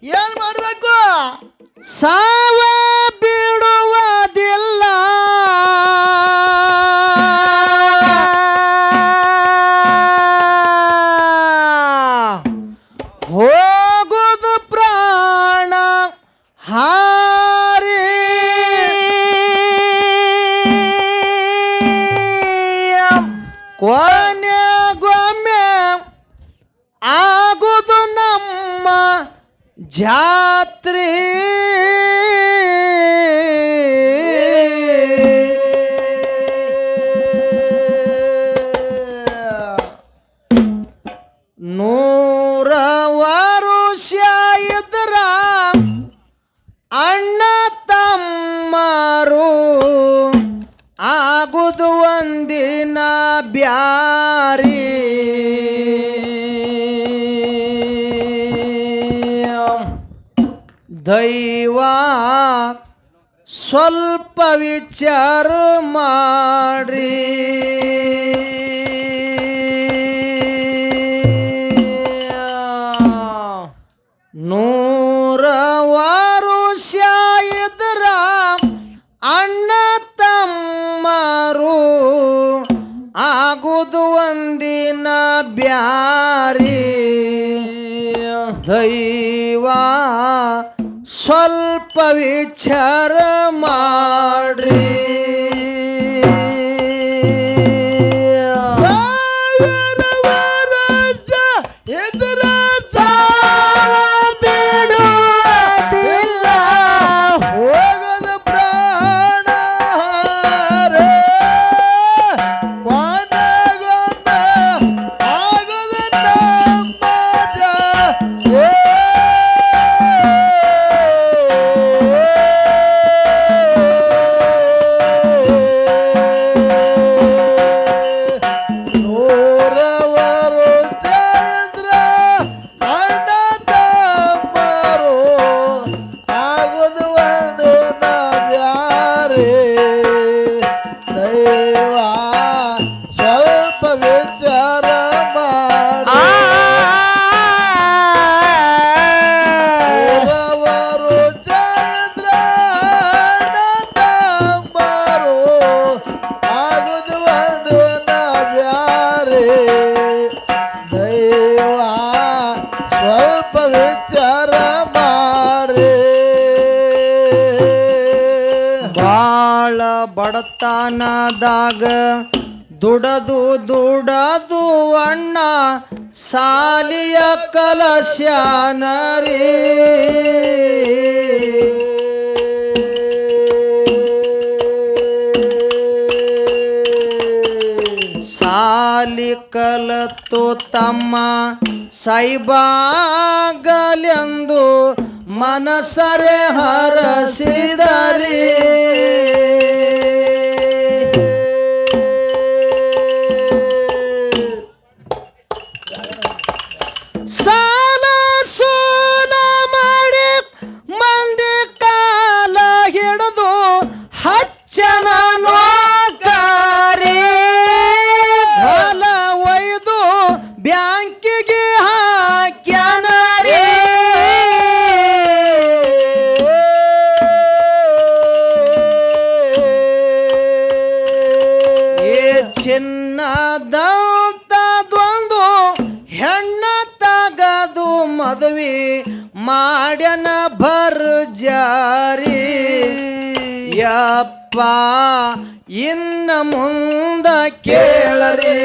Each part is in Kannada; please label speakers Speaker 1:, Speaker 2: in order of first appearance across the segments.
Speaker 1: ಏನ್ ಮಾಡ್ಬೇಕು?
Speaker 2: ಸಾವ ಬಿಡುವುದಿಲ್ಲ ಹೋಗುದು ಪ್ರಾಣ ಹಾರಿ ಕೊನೆಗೊಮ್ಮೆ ಆಗುದು ನಮ್ಮ ಜಾತ್ರೆ ನೂರ ವರುಷ ಇದ್ರ ಅಣ್ಣ ತಮ್ಮರು ಆಗುದು ಒಂದಿನ ಬ್ಯಾರಿ ದೈವ ಸ್ವಲ್ಪ ವಿಚಾರ ಮಾಡ್ರಿ ನೂರ ವರುಷ ಇದ್ರ ಅಣ್ಣ ತಮ್ಮರು ಆಗುದು ಒಂದಿನ ಬ್ಯಾರಿ ದೈವ ಸ್ವಲ್ಪ ವಿಚಾರ ಮಾಡ್ರಿ
Speaker 1: ಸಾವಿರ ವರ್ಷ ಇದ್ರ ಸಾವ ಬಿಡುವುದಿಲ್ಲ ಹೋಗದ ಪ್ರಾಣ ಹಾರಿ ಕೊನೆಗೊಮ್ಮೆ ಆಗುದು ನಮ್ಮ ಜಾತ್ರೆ.
Speaker 2: ಬಾಳ ಬಡತನದಾಗ ದುಡದು ದುಡದು ಅಣ್ಣ ಸಾಲಿಯ ಕಲಶಾನರಿ ಸಾಲಿ ಕಲತು ತಮ್ಮ ಸೈಬಾಗಲೆಂದು ಮನಸರೆ ಹರಸಿದರಿ ಸಾಲ ಸೋಲ ಮಾಡಿ ಮಂದಿ ಕಾಲ ಹಿಡಿದು ಹಚ್ಚನ ನೋಕಾರಿ ಹೊಲ ಒಯ್ದು ಬ್ಯಾಂಕಿಗೆ ಹಾಕ್ಯಾನರಿ ಚಿನ್ನದಂತದೊಂದು ಹೆಣ್ಣ ತಗದು ಮದುವೆ ಮಾಡ್ಯನ ಭರ್ಜಾರಿ ಯಪ್ಪ ಇನ್ನ ಮುಂದ ಕೇಳರಿ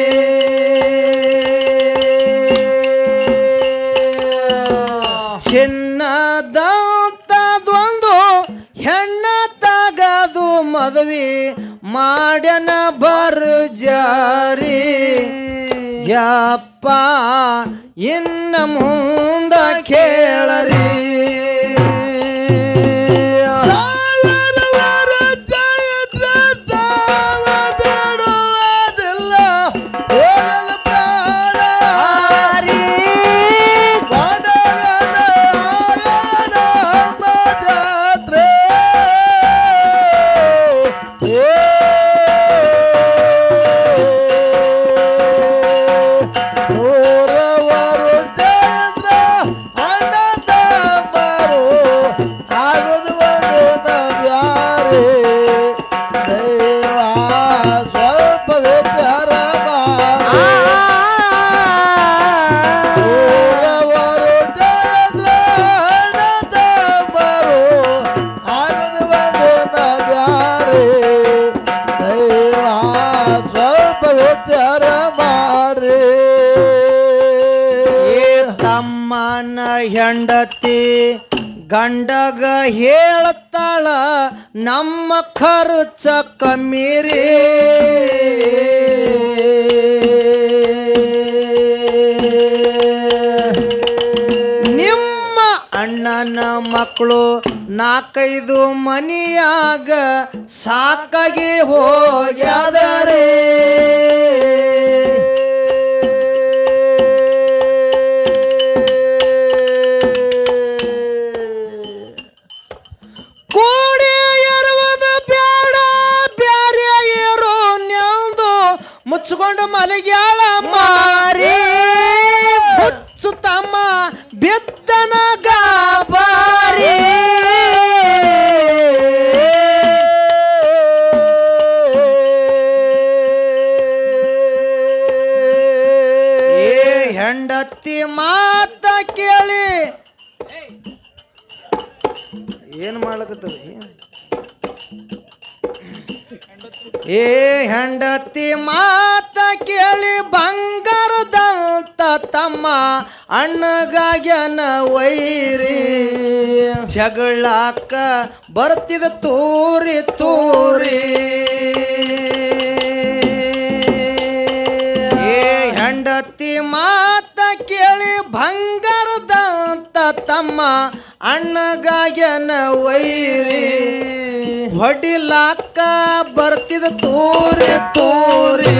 Speaker 2: ಚಿನ್ನದಂತದೊಂದು ಹೆಣ್ಣ ತಗದು ಮದುವೆ ಮಾಡ್ಯನ ಭರ್ಜಾರಿ ಯಪ್ಪ ಇನ್ನ ಮುಂದ ಕೇಳರಿ
Speaker 1: ಸಾವಿರ ವರ್ಷ ಇದ್ರ ಸಾವ ಬಿಡುವುದಿಲ್ಲ ಹೋಗದ ಪ್ರಾಣ ಹಾರಿ ಕೊನೆಗೊಮ್ಮೆ ಆಗುದು ನಮ್ಮ ಜಾತ್ರೆ. ನೂರ ವರುಷ ಇದ್ರ ಅಣ್ಣ
Speaker 2: ಹೆಂಡತಿ ಗಂಡಗ ಹೇಳ್ತಾಳ ನಮ್ಮ ಖರ್ಚ ಕಮ್ಮಿರಿ. ನಿಮ್ಮ ಅಣ್ಣನ ಮಕ್ಕಳು 4-5 ಮನಿಯಾಗ ಸಾಕಾಗಿ ಹೋಗ್ಯಾದರೆ. ಕೂಡಿ ಇರುವುದು ಬ್ಯಾಡ ಬ್ಯಾರೆ ಏರೋ ನೆಂದು ಮುಚ್ಚಿಕೊಂಡು ಮಲಗ್ಯಾಳ ಮಾರಿ. ಹುಚ್ಚು ತಮ್ಮ ಬಿದ್ದನ ಗಾಬಾರಿ. ಏ ಹೆಂಡತಿ ಮಾತ ಕೇಳಿ ಏನು ಮಾಡ್ಲಕತ್ತದ? ಏ ಹೆಂಡತಿ ಮಾತ ಕೇಳಿ ಬಂಗಾರದಂತ ತಮ್ಮ ಅಣ್ಣಗಾಗ್ಯನ ವೈರಿ. ಜಗಳಾಕ ಬರ್ತಿದ ತೂರಿ ತೂರಿ. ಏ ಹೆಂಡತಿ ಮಾತ ಕೇಳಿ ಬಂಗಾರದಂತ ತಮ್ಮ ಅಣ್ಣಗಾಗ್ಯನ ವೈರಿ. ಹೊಡಿಲಾಕ ಬರ್ತಿದ ತೂರಿ ತೂರಿ.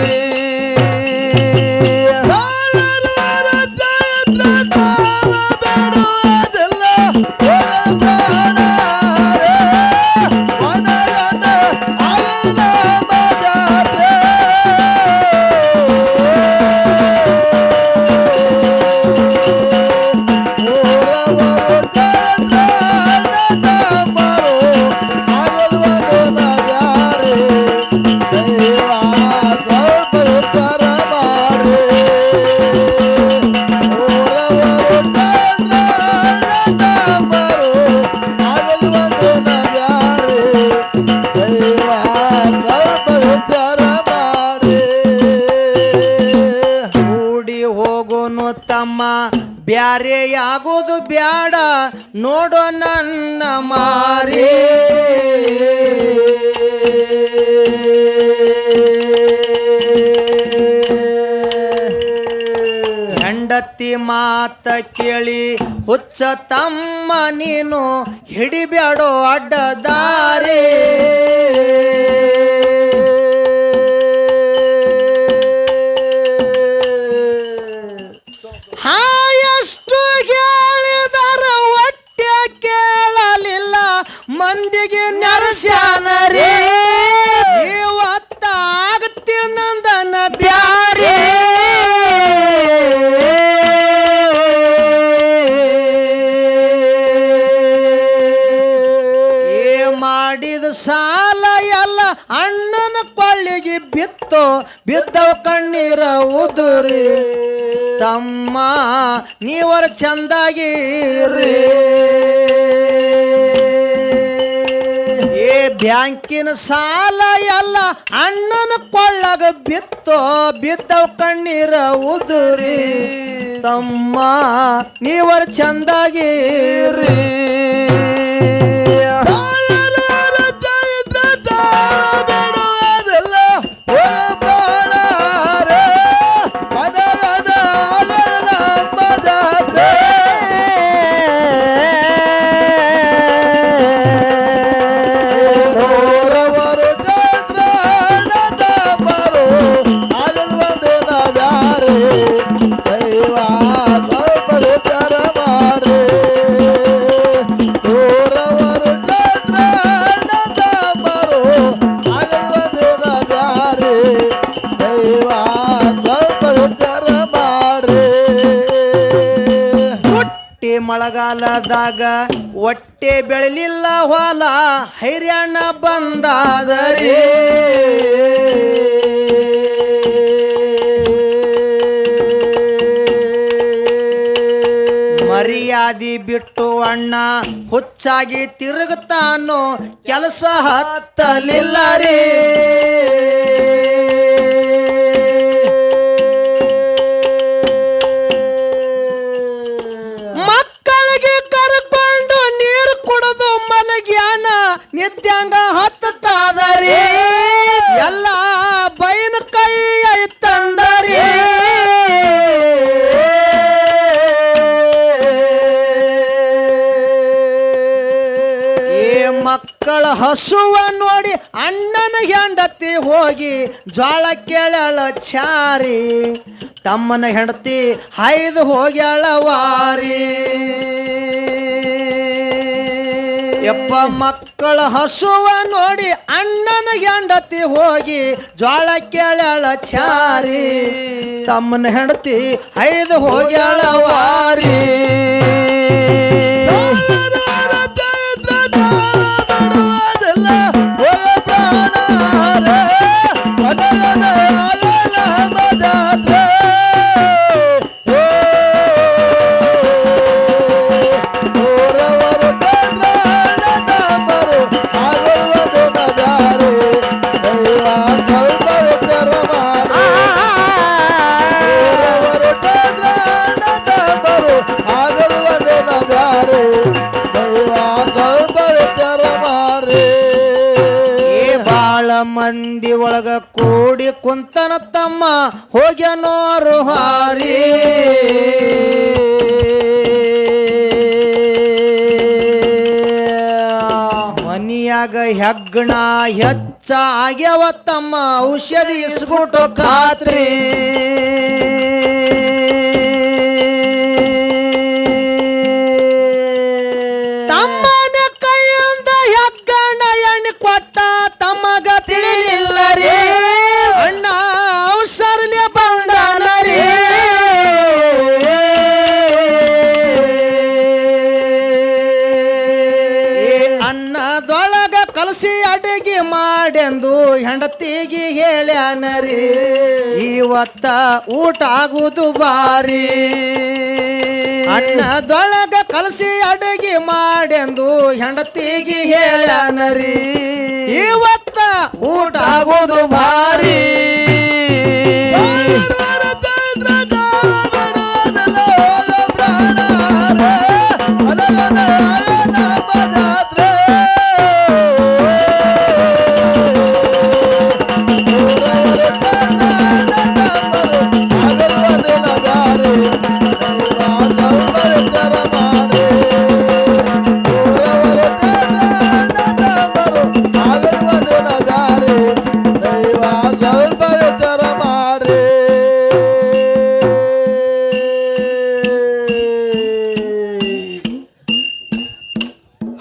Speaker 2: ಕೂಡಿ ಹೋಗೋನು ತಮ್ಮ ಬ್ಯಾರೆ ಆಗೋದು ಬ್ಯಾಡ ನೋಡೋ ನನ್ನ ಮಾರಿ. ಹೆಂಡತಿ ಮಾತ ಕೇಳಿ ಹುಚ್ಚ ತಮ್ಮ ನೀನು ಹಿಡಿಬ್ಯಾಡೋ ಅಡ್ಡದಾರಿ. ಎಷ್ಟು ಹೇಳಿದರ ಹೊಟ್ಟೆ ಕೇಳಲಿಲ್ಲ ಮಂದಿಗೆ ನರಸ್ಯಾನರೇ. ಇವತ್ತಾಗ್ತೀನಂದನ ಬ್ಯಾರೆ. ಮಾಡಿದ ಸಾಲ ಎಲ್ಲ ಅಣ್ಣನ ಕೊಳ್ಳಿಗೆ ಬಿತ್ತು ಬಿದ್ದವ ಕಣ್ಣೀರ ಉದುರಿ. ತಮ್ಮ ನೀವರ ಚಂದಾಗಿರಿ. ಏ ಬ್ಯಾಂಕಿನ ಸಾಲ ಎಲ್ಲ ಅಣ್ಣನ ಕೊಳ್ಳಗ ಬಿತ್ತು ಬಿದ್ದವ ಕಣ್ಣೀರ ಉದುರಿ. ತಮ್ಮ ನೀವರ ಚಂದಾಗಿರಿ. ಮಳೆಗಾಲದಾಗ ಒಟ್ಟೆ ಬೆಳಲಿಲ್ಲ ಹೊಲ ಹೈರ್ಯಾಣ ಬಂದಾದರಿ. ಮರ್ಯಾದಿ ಬಿಟ್ಟು ಅಣ್ಣ ಹುಚ್ಚಾಗಿ ತಿರುಗುತ್ತಾನೋ ಕೆಲಸ ಹತ್ತಲಿಲ್ಲ ರೀ. ಮಕ್ಕಳ ಮಕ್ಕಳ ಹಸುವ ನೋಡಿ ಅಣ್ಣನ ಹೆಂಡತಿ ಹೋಗಿ ಜ್ವಾಳ ಕೇಳಳ ಚಾರಿ ತಮ್ಮನ ಹೆಂಡತಿ ಹಾಯ್ದು ಹೋಗ್ಯಾಳ ವಾರಿ ಯಪ್ಪ ಮಕ್ಕಳ ಹಸುವ ನೋಡಿ ಅಣ್ಣನ ಹೆಂಡತಿ ಹೋಗಿ ಜ್ವಾಳ ಕೇಳಳ ಚಾರಿ ತಮ್ಮನ ಹೆಂಡತಿ ಹಾಯ್ದು ಹೋಗ್ಯಾಳ ವಾರಿ ಮಂದಿ ಒಳಗ ಕೂಡಿ ಕುಂತನ ತಮ್ಮ ಹೋಗ್ಯನೋರು ಹಾರಿ ಮನಿಯಾಗ ಹೆಗ್ಗಣ ಹೆಚ್ಚ ಆಗ್ಯಾವ ತಮ್ಮ ಔಷಧಿ ಇಸ್ಬಿಟ್ಟು ಖಾತ್ರಿ ತಮ್ಮನ ಕೈಯಿಂದ ಹೆಗ್ಗಣ ಎಣ್ಣೆ ಕೊಟ್ಟ ತಮ್ಮಗ ತಿಳಿಲಿಲ್ಲ ರೀ ಅಣ್ಣ ಔಷರ್ಲಿ ಬಂದನ ರೀ ಅನ್ನದೊಳಗ ಕಲಸಿ ಅಡಿಗೆ ಮಾಡೆಂದು ಹೆಂಡತಿಗೆ ಹೇಳ್ಯಾನ ರೀ ಇವತ್ತ ಊಟ ಆಗುವುದು ಬಾರಿ ಅನ್ನದೊಳಗ ಕಲಸಿ ಅಡಿಗೆ ಮಾಡೆಂದು ಹೆಂಡತಿಗೆ ಹೇಳ್ಯಾನ ರೀ ಇವತ್ತ ಊಟ ಆಗೋದು ಭಾರಿ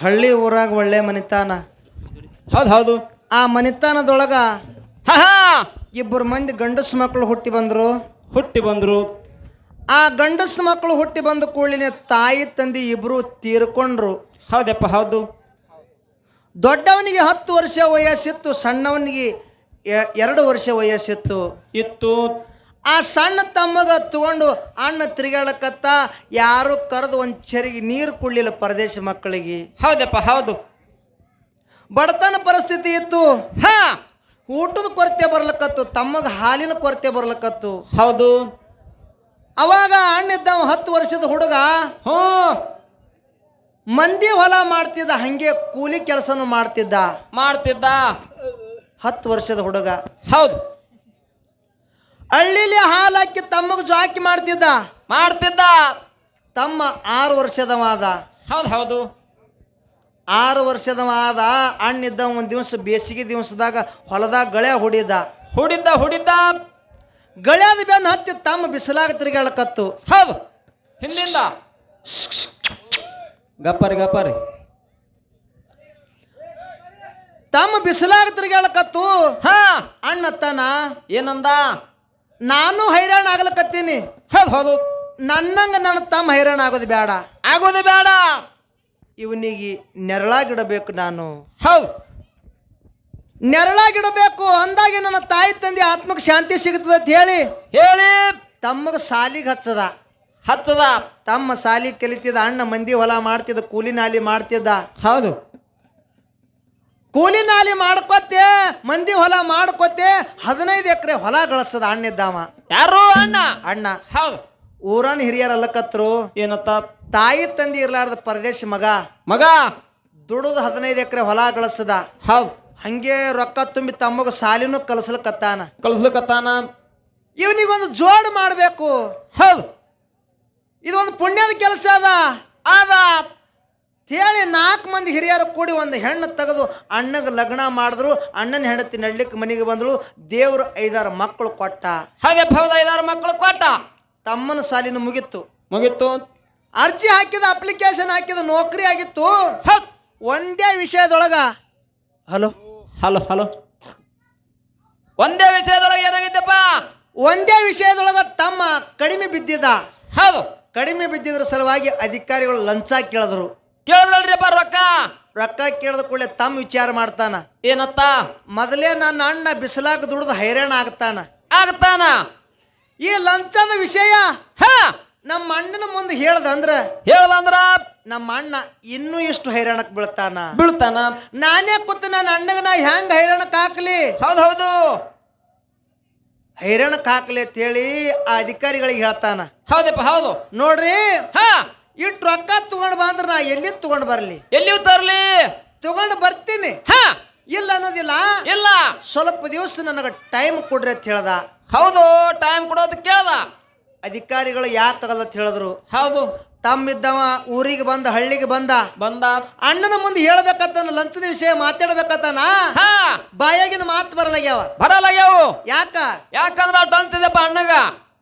Speaker 2: ಹಳ್ಳಿ ಊರಾಗ ಒಳ್ಳೆ ಮನಿತಾನ
Speaker 3: ಹೌದು ಹೌದು
Speaker 2: ಆ ಮನಿತಾನದೊಳಗ
Speaker 3: ಹಾ ಹಾ
Speaker 2: ಇಬ್ಬರು ಮಂದಿ ಗಂಡಸ ಮಕ್ಕಳು ಹುಟ್ಟಿ ಬಂದ್ರು ಆ ಗಂಡಸ ಮಕ್ಕಳು ಹುಟ್ಟಿ ಬಂದ ಕೂಡಲೇ ತಾಯಿ ತಂದೆ ಇಬ್ರು ತೀರ್ಕೊಂಡ್ರು
Speaker 3: ಹೌದಪ್ಪ ಹೌದು
Speaker 2: ದೊಡ್ಡವನಿಗೆ 10 ವರ್ಷ ವಯಸ್ಸಿತ್ತು ಸಣ್ಣವನಿಗೆ 2 ವರ್ಷ ವಯಸ್ಸಿತ್ತು
Speaker 3: ಇತ್ತು
Speaker 2: ಆ ಸಣ್ಣ ತಮ್ಮಗ ತಗೊಂಡು ಅಣ್ಣ ತಿರುಗಾಡಕತ್ತ ಯಾರು ಕರೆದು ಒಂದು ಚರಿಗೆ ನೀರು ಕುಡ್ಲಿಲ್ಲ ಪರದೇಶ ಮಕ್ಕಳಿಗೆ
Speaker 3: ಹೌದಪ್ಪ ಹೌದು
Speaker 2: ಬಡತನ ಪರಿಸ್ಥಿತಿ ಇತ್ತು
Speaker 3: ಹಾ
Speaker 2: ಊಟದ ಕೊರತೆ ಬರ್ಲಕತ್ತು ತಮ್ಮಗ ಹಾಲಿನ ಕೊರತೆ ಬರ್ಲಕತ್ತು
Speaker 3: ಹೌದು
Speaker 2: ಅವಾಗ ಅಣ್ಣಿದ್ದವ 10 ವರ್ಷದ ಹುಡುಗ
Speaker 3: ಹ್ಞೂ
Speaker 2: ಮಂದಿ ಹೊಲ ಮಾಡ್ತಿದ್ದ ಹಂಗೆ ಕೂಲಿ ಕೆಲಸನೂ ಮಾಡ್ತಿದ್ದ 10 ವರ್ಷದ ಹುಡುಗ
Speaker 3: ಹೌದು
Speaker 2: ಹಳ್ಳಿಲಿ ಹಾಲು ಹಾಕಿ ತಮ್ಮಗ ಜಾಕಿ ಮಾಡ್ತಿದ್ದ ತಮ್ಮ 6 ವರ್ಷದವ ಆದ
Speaker 3: ಹೌದು ಹೌದು
Speaker 2: 6 ವರ್ಷದವ ಆದ ಅಣ್ಣಿದ್ದ ಒಂದು ದಿವಸ ಬೇಸಿಗೆ ದಿವಸದಾಗ ಹೊಲದಾಗ ಗಳೆ
Speaker 3: ಹುಡಿದ್ದ
Speaker 2: ಗಳ್ಯಾದ ಬೆನ್ನು ಹತ್ತಿ ತಮ್ಮ ಬಿಸಿಲಾಗ ತಿರುಗಾಳಕತ್ತು
Speaker 3: ಹೌದು ಹಿಂದಿಂದ ಗಪ್ಪರಿ
Speaker 2: ತಮ್ಮ ಬಿಸಿಲಾಗ ತಿರುಗಾಳಕತ್ತು
Speaker 3: ಹಾ
Speaker 2: ಅಣ್ಣತ್ತನ
Speaker 3: ಏನಂದ
Speaker 2: ನಾನು ಹೈರಾಣ ಆಗ್ಲಕತ್ತೀನಿ
Speaker 3: ಹೌದು
Speaker 2: ನನ್ನಂಗ ನನ್ನ ತಮ್ಮ ಹೈರಾಣ ಆಗೋದು ಬೇಡ ಇವನಿಗೆ ನೆರಳಾಗಿಡಬೇಕು ನಾನು
Speaker 3: ಹೌದು
Speaker 2: ನೆರಳಾಗಿಡಬೇಕು ಅಂದಾಗೆ ನನ್ನ ತಾಯಿ ತಂದೆ ಆತ್ಮಕ್ಕೆ ಶಾಂತಿ ಸಿಗುತ್ತದೆ ಅಂತ ಹೇಳಿ ತಮ್ಮಗ ಸಾಲಿಗೆ ಹಚ್ಚದ ತಮ್ಮ ಸಾಲಿ ಕಲಿತಿದ್ದ ಅಣ್ಣ ಮಂದಿ ಹೊಲ ಮಾಡ್ತಿದ್ದ ಕೂಲಿ ನಾಲಿ ಮಾಡ್ತಿದ್ದ
Speaker 3: ಹೌದು
Speaker 2: ಕೂಲಿ ನಾಲಿ ಮಾಡ್ಕೊತ್ತೆ ಮಂದಿ ಹೊಲ ಮಾಡ್ಕೊತ್ತೆ 15 ಎಕರೆ ಹೊಲ ಗಳಿಸ್ತದ ಅಣ್ಣಿದ್ದವ
Speaker 3: ಯಾರು
Speaker 2: ಅಣ್ಣ
Speaker 3: ಹೌದು
Speaker 2: ಊರನ್ ಹಿರಿಯರಲ್ಲಕತ್ರು
Speaker 3: ಏನತ್ತ
Speaker 2: ತಾಯಿ ತಂದೆ ಇರ್ಲಾರ್ದ ಪರದೇಶ ಮಗ ದುಡುದು 15 ಎಕರೆ ಹೊಲ ಗಳಿಸದ
Speaker 3: ಹೌದು
Speaker 2: ಹಂಗೆ ರೊಕ್ಕ ತುಂಬಿ ತಮ್ಮಗ ಸಾಲಿನೂ ಕಲಿಸ್ಲಕತ್ತಾನ ಇವನಿಗೊಂದು ಜೋಡ್ ಮಾಡಬೇಕು
Speaker 3: ಹೌದು
Speaker 2: ಇದೊಂದು ಪುಣ್ಯದ ಕೆಲಸ ಅದ ಹೇಳಿ 4 ಮಂದಿ ಹಿರಿಯರು ಕೂಡಿ ಒಂದು ಹೆಣ್ಣು ತೆಗೆದು ಅಣ್ಣಗೆ ಲಗ್ನ ಮಾಡಿದ್ರು. ಅಣ್ಣನ ಹೆಂಡತಿ ನಡ್ಲಿಕ್ಕೆ ಮನೆಗೆ ಬಂದಳು. ದೇವ್ರು 5-6 ಮಕ್ಕಳು ಕೊಟ್ಟ.
Speaker 3: ಹಾಗೆ ಹೌದು 5-6 ಮಕ್ಕಳು ಕೊಟ್ಟ.
Speaker 2: ತಮ್ಮನ ಸಾಲಿನ ಮುಗಿತ್ತು.
Speaker 3: ಅರ್ಜಿ
Speaker 2: ಹಾಕಿದ, ಅಪ್ಲಿಕೇಶನ್ ಹಾಕಿದ, ನೌಕರಿ ಆಗಿತ್ತು.
Speaker 3: ಹೌದ್.
Speaker 2: ಒಂದೇ ವಿಷಯದೊಳಗ ಹಲೋ
Speaker 3: ಹಲೋ ಹಲೋ ಒಂದೇ ವಿಷಯದೊಳಗೆ ಏನಾಗಿದ್ದಪ್ಪ?
Speaker 2: ಒಂದೇ ವಿಷಯದೊಳಗ ತಮ್ಮ ಕಡಿಮೆ ಬಿದ್ದಿದ್ದ.
Speaker 3: ಹೌದು.
Speaker 2: ಕಡಿಮೆ ಬಿದ್ದಿದ್ರ ಸಲುವಾಗಿ ಅಧಿಕಾರಿಗಳು ಲಂಚ ಕೇಳಿದ್ರು.
Speaker 3: ಕೇಳಿದ್ರಲ್ರಿಪ್ಪ
Speaker 2: ರೊಕ್ಕ ಕೇಳಿದ ಕೂಡಲೇ ತಮ್ಮ ವಿಚಾರ ಮಾಡ್ತಾನ.
Speaker 3: ಏನತ್ತ?
Speaker 2: ಮೊದಲೇ ನನ್ನ ಅಣ್ಣ ಬಿಸಿಲಾಗ ದುಡಿದು ಹೈರಾಣ
Speaker 3: ಆಗ್ತಾನ.
Speaker 2: ಈ ಲಂಚದ ವಿಷಯ
Speaker 3: ಹ
Speaker 2: ನಮ್ಮ ಅಣ್ಣನ ಮುಂದೆ ಹೇಳ್ದಂದ್ರ ನಮ್ಮ ಅಣ್ಣ ಇನ್ನೂ ಎಷ್ಟು ಹೈರಾಣಕ್ ಬೀಳ್ತಾನ. ನಾನೇ ಕೂತು ನನ್ನ ಅಣ್ಣಗ ನಾ ಹೆಂಗ ಹೈರಾಣಕ್ ಹಾಕ್ಲಿ?
Speaker 3: ಹೌದು
Speaker 2: ಹೈರಾಣಕ್ ಹಾಕ್ಲಿ ಅಂತ ಹೇಳಿ ಆ ಅಧಿಕಾರಿಗಳಿಗೆ ಹೇಳ್ತಾನ.
Speaker 3: ಹೌದಪ್ಪ ಹೌದು.
Speaker 2: ನೋಡ್ರಿ,
Speaker 3: ಹಾ
Speaker 2: ಇಟ್ಟು ರೊಕ್ಕ ತಗೊಂಡ್ ಬಂದ್ರ ನಾ ಎಲ್ಲಿ ತಗೊಂಡ್ ಬರ್ಲಿ?
Speaker 3: ಎಲ್ಲಿ ತರ್ಲಿ?
Speaker 2: ತಗೊಂಡ್ ಬರ್ತೀನಿ.
Speaker 3: ಹಾ
Speaker 2: ಇಲ್ಲ ಅನ್ನೋದಿಲ್ಲ.
Speaker 3: ಇಲ್ಲ,
Speaker 2: ಸ್ವಲ್ಪ ದಿವಸ ನನಗ ಟೈಮ್ ಕೊಡ್ರಿ ಅಂತ ಹೇಳ್ದ.
Speaker 3: ಹೌದು, ಟೈಮ್ ಕೊಡೋದು ಕೇಳ್ದ.
Speaker 2: ಅಧಿಕಾರಿಗಳು ಯಾಕಾಗಲ್ಲ ಅಂತ ಹೇಳಿದ್ರು.
Speaker 3: ಹೌದು.
Speaker 2: ತಮ್ಮಿದ್ದವ ಊರಿಗೆ ಬಂದ, ಹಳ್ಳಿಗೆ ಬಂದ ಅಣ್ಣನ ಮುಂದೆ ಹೇಳ್ಬೇಕತ್ತಾನ, ಲಂಚದ ವಿಷಯ ಮಾತಾಡ್ಬೇಕತ್ತಾನ. ಬಾಯಾಗಿನ ಮಾತು ಬರಲಾಗ್ಯಾವ.
Speaker 3: ಯಾಕಂದ್ರ ಅಷ್ಟು ಅಂತಿದೆಪ್ಪ ಅಣ್ಣಗ.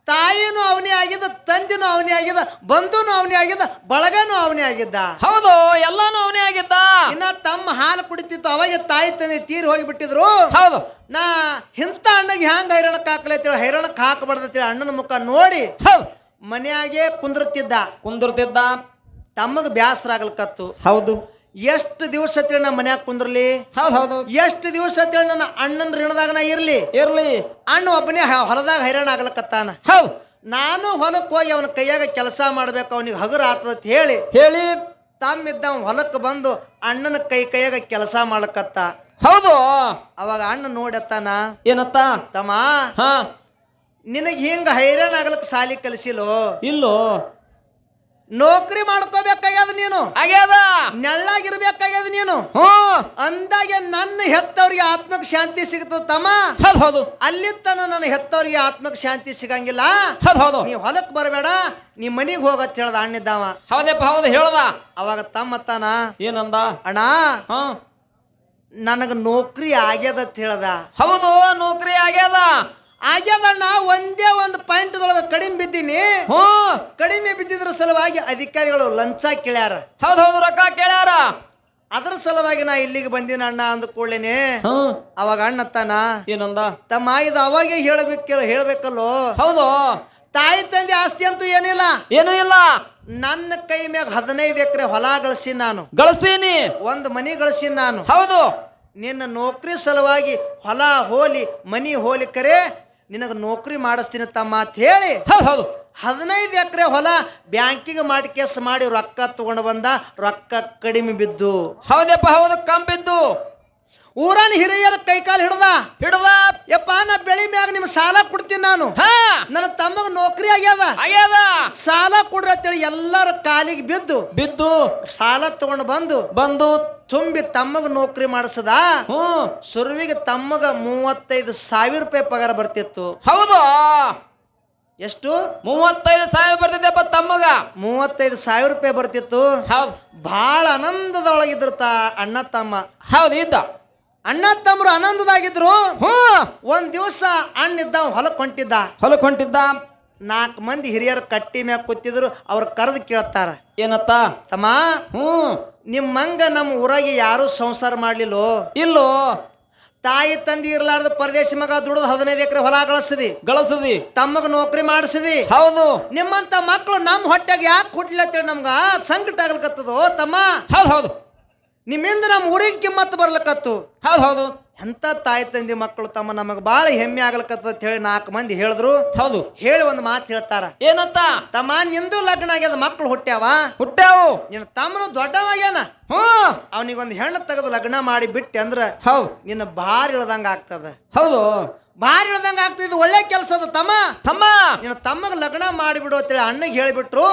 Speaker 2: ತಾಯಿನೂ ಅವನೇ ಆಗಿದ್ದ, ತಂದಿನೂ ಅವನೇ ಆಗಿದ್ದ, ಬಂಧುನೂ ಅವನೇ ಆಗಿದ್ದ, ಬಳಗನೂ ಅವನೇ ಆಗಿದ್ದ.
Speaker 3: ಹೌದು, ಎಲ್ಲಾನು ಅವನೇ ಆಗಿದ್ದ.
Speaker 2: ಇನ್ನ ತಮ್ಮ ಹಾಲು ಕುಡಿತಿತ್ತು, ಅವಾಗ ತಾಯಿ ತಂದೆ ತೀರಿ ಹೋಗಿಬಿಟ್ಟಿದ್ರು.
Speaker 3: ಹೌದು.
Speaker 2: ನಾ ಇಂಥ ಅಣ್ಣಗೆ ಹ್ಯಾಂಗ ಹೈರಾಣಕ್ಕೆ ಹಾಕಲಿ ಅಂತೇಳಿ ಹೈರಾಣಕ್ಕೆ ಹಾಕಬಾರ್ದಂತೇಳಿ ಅಣ್ಣನ ಮುಖ ನೋಡಿ ಮನೆಯಾಗೆ ಕುಂದಿರ್ತಿದ್ದ. ತಮ್ಮಗ ಬ್ಯಾಸರ ಆಗ್ಲಿಕತ್ತು.
Speaker 3: ಹೌದು.
Speaker 2: ಎಷ್ಟು ದಿವಸ ಅಂತೇಳಿ ನಾ ಮನ್ಯಾಗ ಕುಂದ್ರಲಿ?
Speaker 3: ಹೌದು.
Speaker 2: ಎಷ್ಟು ದಿವಸ ಅಂತೇಳಿ ನನ್ನ ಅಣ್ಣನ ಋಣದಾಗ ನಾ ಇರ್ಲಿ? ಅಣ್ಣ ಒಬ್ಬನೇ ಹೊಲದಾಗ ಹೈರಾಣ ಆಗ್ಲಕತ್ತಾನ.
Speaker 3: ಹೌದು.
Speaker 2: ನಾನು ಹೊಲಕ್ಕೆ ಹೋಗಿ ಅವನ ಕೈಯಾಗ ಕೆಲಸ ಮಾಡ್ಬೇಕು, ಅವನಿಗೆ ಹಗುರ ಆತದ ಹೇಳಿ ತಮ್ಮಿದ್ದ ಹೊಲಕ್ಕೆ ಬಂದು ಅಣ್ಣನ ಕೈಯಾಗ ಕೆಲಸ ಮಾಡ್ಲಕತ್ತ.
Speaker 3: ಹೌದು.
Speaker 2: ಅವಾಗ ಅಣ್ಣ ನೋಡತ್ತಾನ.
Speaker 3: ಏನತ್ತ?
Speaker 2: ತಮ್ಮ, ನಿನಗೆ ಹಿಂಗ ಹೈರಾಣ ಆಗ್ಲಕ್ಕ ಸಾಲಿ ಕಲಿಸಿಲೋ?
Speaker 3: ಇಲ್ಲೋ.
Speaker 2: ನೌಕರಿ ಮಾಡ್ಕೋಬೇಕಾಗ್ಯದ ನೀನು,
Speaker 3: ಆಗ್ಯದ.
Speaker 2: ನೆಳ್ಳಾಗಿರ್ಬೇಕಾಗ್ಯದ ನೀನು. ಅಂದಾಗೆ ನನ್ನ ಹೆತ್ತವ್ರಿಗೆ ಆತ್ಮಕ್ಕೆ ಶಾಂತಿ ಸಿಗ್ತದ ತಮ್ಮ.
Speaker 3: ಹೌದು.
Speaker 2: ಅಲ್ಲಿ ತನ ನನ್ನ ಹೆತ್ತವ್ರಿಗೆ ಆತ್ಮಕ್ಕೆ ಶಾಂತಿ ಸಿಗಂಗಿಲ್ಲ. ನೀ ಹೊಲಕ್ ಬರಬೇಡ, ನೀ ಮನಿಗೆ ಹೋಗತ್ ಹೇಳ್ದ ಅಣ್ಣಿದ್ದಾವ.
Speaker 3: ಹೌದಪ್ಪ ಹೌದು ಹೇಳ್ದ.
Speaker 2: ಅವಾಗ ತಮ್ಮತ್ತಾನ
Speaker 3: ಏನಂದ?
Speaker 2: ಅಣ್ಣ, ನನಗ ನೌಕರಿ ಆಗ್ಯದ ಅಂತ ಹೇಳ್ದ.
Speaker 3: ಹೌದು, ನೌಕರಿ
Speaker 2: ಆಗ್ಯದಣ್ಣ. ಒಂದೇ ಒಂದು ಪಾಯಿಂಟ್ದೊಳಗ ಕಡಿಮೆ ಬಿದ್ದೀನಿ. ಕಡಿಮೆ ಬಿದ್ದಿದ್ರ ಸಲುವಾಗಿ ಅಧಿಕಾರಿಗಳು ಲಂಚ ಕೇಳ್ಯಾರ.
Speaker 3: ಹೌದು, ರೊಕ್ಕ ಕೇಳ್ಯಾರ.
Speaker 2: ಅದ್ರ ಸಲುವಾಗಿ ನಾ ಇಲ್ಲಿಗೆ ಬಂದಿನ ಅಣ್ಣ ಅಂದ ಕೂಡಲೇನೆ ಅವಾಗ ಅಣ್ಣತ್ತಾನ.
Speaker 3: ಏನಂದ?
Speaker 2: ತಮ್ಮ, ಇದು ಅವಾಗೆ ಹೇಳ್ಬೇಕಲ್ಲೋ.
Speaker 3: ಹೌದು.
Speaker 2: ತಾಯಿ ತಂದೆ ಆಸ್ತಿ ಅಂತೂ ಏನಿಲ್ಲ,
Speaker 3: ಏನೂ ಇಲ್ಲ.
Speaker 2: ನನ್ನ ಕೈ ಮ್ಯಾಗ 15 ಎಕರೆ ಹೊಲ ಗಳಿಸಿ ನಾನು
Speaker 3: ಗಳಿಸೀನಿ,
Speaker 2: ಒಂದು ಮನಿ ಗಳಿಸಿ ನಾನು.
Speaker 3: ಹೌದು.
Speaker 2: ನಿನ್ನ ನೌಕರಿ ಸಲುವಾಗಿ ಹೊಲ ಹೋಲಿ ಮನಿ ಹೋಲಿ ಕರೆ ನಿನಗೆ ನೌಕರಿ ಮಾಡಿಸ್ತೀನಿ ತಮ್ಮ ಅಂತ ಹೇಳಿ 15 ಎಕರೆ ಹೊಲ ಬ್ಯಾಂಕಿಗೆ ಮಾಡಿ ಕೇಸ್ ಮಾಡಿ ರೊಕ್ಕ ತಗೊಂಡು ಬಂದ. ರೊಕ್ಕ ಕಡಿಮೆ ಬಿದ್ದು.
Speaker 3: ಹೌದಪ್ಪ ಹೌದು, ಕಮ್ಮಿ ಬಿದ್ದು.
Speaker 2: ಊರನ್ ಹಿರಿಯರ ಕೈಕಾಲು ಹಿಡ್ದ ಯಪ್ಪ, ನಾ ಬೆಳಿ ಮ್ಯಾಗ ನಿಮ್ ಸಾಲ ಕೊಡ್ತೀನಿ ನಾನು. ನನ್ನ ತಮ್ಮಗ ನೌಕರಿ ಆಗ್ಯದ, ಸಾಲ ಕೊಡ್ರಿ ಅಂತೇಳಿ ಎಲ್ಲರ ಕಾಲಿಗೆ ಬಿದ್ದು ಸಾಲ ತಗೊಂಡು ಬಂದು ತುಂಬಿ ತಮ್ಮಗ ನೌಕರಿ ಮಾಡಿಸದ. ಸುರುವಿಗೆ ತಮ್ಮಗ 35,000 ರೂಪಾಯಿ ಪಗಾರ ಬರ್ತಿತ್ತು.
Speaker 3: ಹೌದು.
Speaker 2: ಎಷ್ಟು?
Speaker 3: 35,000 ಬರ್ತಿದ್ದೆಪ್ಪ ತಮ್ಮಗ.
Speaker 2: 35,000 ರೂಪಾಯಿ ಬರ್ತಿತ್ತು. ಬಹಳ ಆನಂದದೊಳಗಿದ್ರು ಅಣ್ಣ ತಮ್ಮ.
Speaker 3: ಹೌದು, ಇದ್ದ
Speaker 2: ಅಣ್ಣ ತಮ್ಮರು ಆನಂದದಾಗಿದ್ರು. ಒಂದ್ ದಿವಸ ಅಣ್ಣಿದ್ದ ಹೊಲಕ್ ಹೊಂಟಿದ್ದ. 4 ಮಂದಿ ಹಿರಿಯರು ಕಟ್ಟಿ ಮ್ಯಾಗ ಕೂತಿದ್ರು. ಅವ್ರ ಕರೆದು ಕೇಳ್ತಾರ.
Speaker 3: ಏನತ್ತ?
Speaker 2: ತಮ್ಮ, ನಿಮ್ಮಂಗ ನಮ್ಮ ಊರಾಗೆ ಯಾರು ಸಂಸಾರ ಮಾಡ್ಲಿಲ್ಲೋ?
Speaker 3: ಇಲ್ಲೋ.
Speaker 2: ತಾಯಿ ತಂದಿ ಇರ್ಲಾರ್ದ ಪರದೇಶ ಮಗ ದುಡಿದು 15 ಎಕರೆ ಹೊಲ ಗಳಿಸದಿ, ತಮ್ಮಗ ನೌಕರಿ ಮಾಡಿಸಿದಿ.
Speaker 3: ಹೌದು.
Speaker 2: ನಿಮ್ಮಂತ ಮಕ್ಕಳು ನಮ್ಮ ಹೊಟ್ಟೆಗೆ ಯಾಕೆ ಹುಟ್ಲಿ ಅಂತೇಳಿ ನಮ್ಗ ಸಂಕಟ ಆಗ್ಲಿಕತ್ತದೋ ತಮ್ಮ.
Speaker 3: ಹೌದು.
Speaker 2: ನಿಮ್ಮಿಂದ ನಮ್ಮ ಊರಿಗೆ ಕಿಮ್ಮತ್ತು ಬರ್ಲಕತ್ತು.
Speaker 3: ಹೌದು.
Speaker 2: ಎಂತ ತಾಯಿ ತಂದಿ ಮಕ್ಕಳು ತಮ್ಮ, ನಮಗ ಬಾಳ ಹೆಮ್ಮೆ ಆಗ್ಲಕತ್ತ ಅಂತ ಹೇಳಿ 4 ಮಂದಿ ಹೇಳಿದ್ರು.
Speaker 3: ಹೌದು.
Speaker 2: ಹೇಳಿ ಒಂದು ಮಾತು ಹೇಳ್ತಾರ.
Speaker 3: ಏನಂತ?
Speaker 2: ತಮ್ಮ, ನಿಂದು ಲಗ್ನ ಆಗ್ಯದ, ಮಕ್ಕಳು ಹುಟ್ಟ್ಯಾವ. ನಿನ್ನ ತಮ್ಮನು ದೊಡ್ಡವಾಗ್ಯಾನ. ಅವನಿಗೊಂದು ಹೆಣ್ಣು ತೆಗೆದು ಲಗ್ನ ಮಾಡಿ ಬಿಟ್ಟೆ ಅಂದ್ರ ನಿನ್ನ ಭಾರಿ ಇಳ್ದಂಗ ಆಗ್ತದ.
Speaker 3: ಹೌದು,
Speaker 2: ಭಾರಿ ಇಳ್ದಂಗ ಆಗ್ತದ. ಇದು ಒಳ್ಳೆ ಕೆಲಸ ಅದ ತಮ್ಮ. ನಿನ್ನ ತಮ್ಮಗ ಲಗ್ನ ಮಾಡಿಬಿಡು ಅಂತೇಳಿ ಅಣ್ಣಗೆ ಹೇಳಿಬಿಟ್ರು.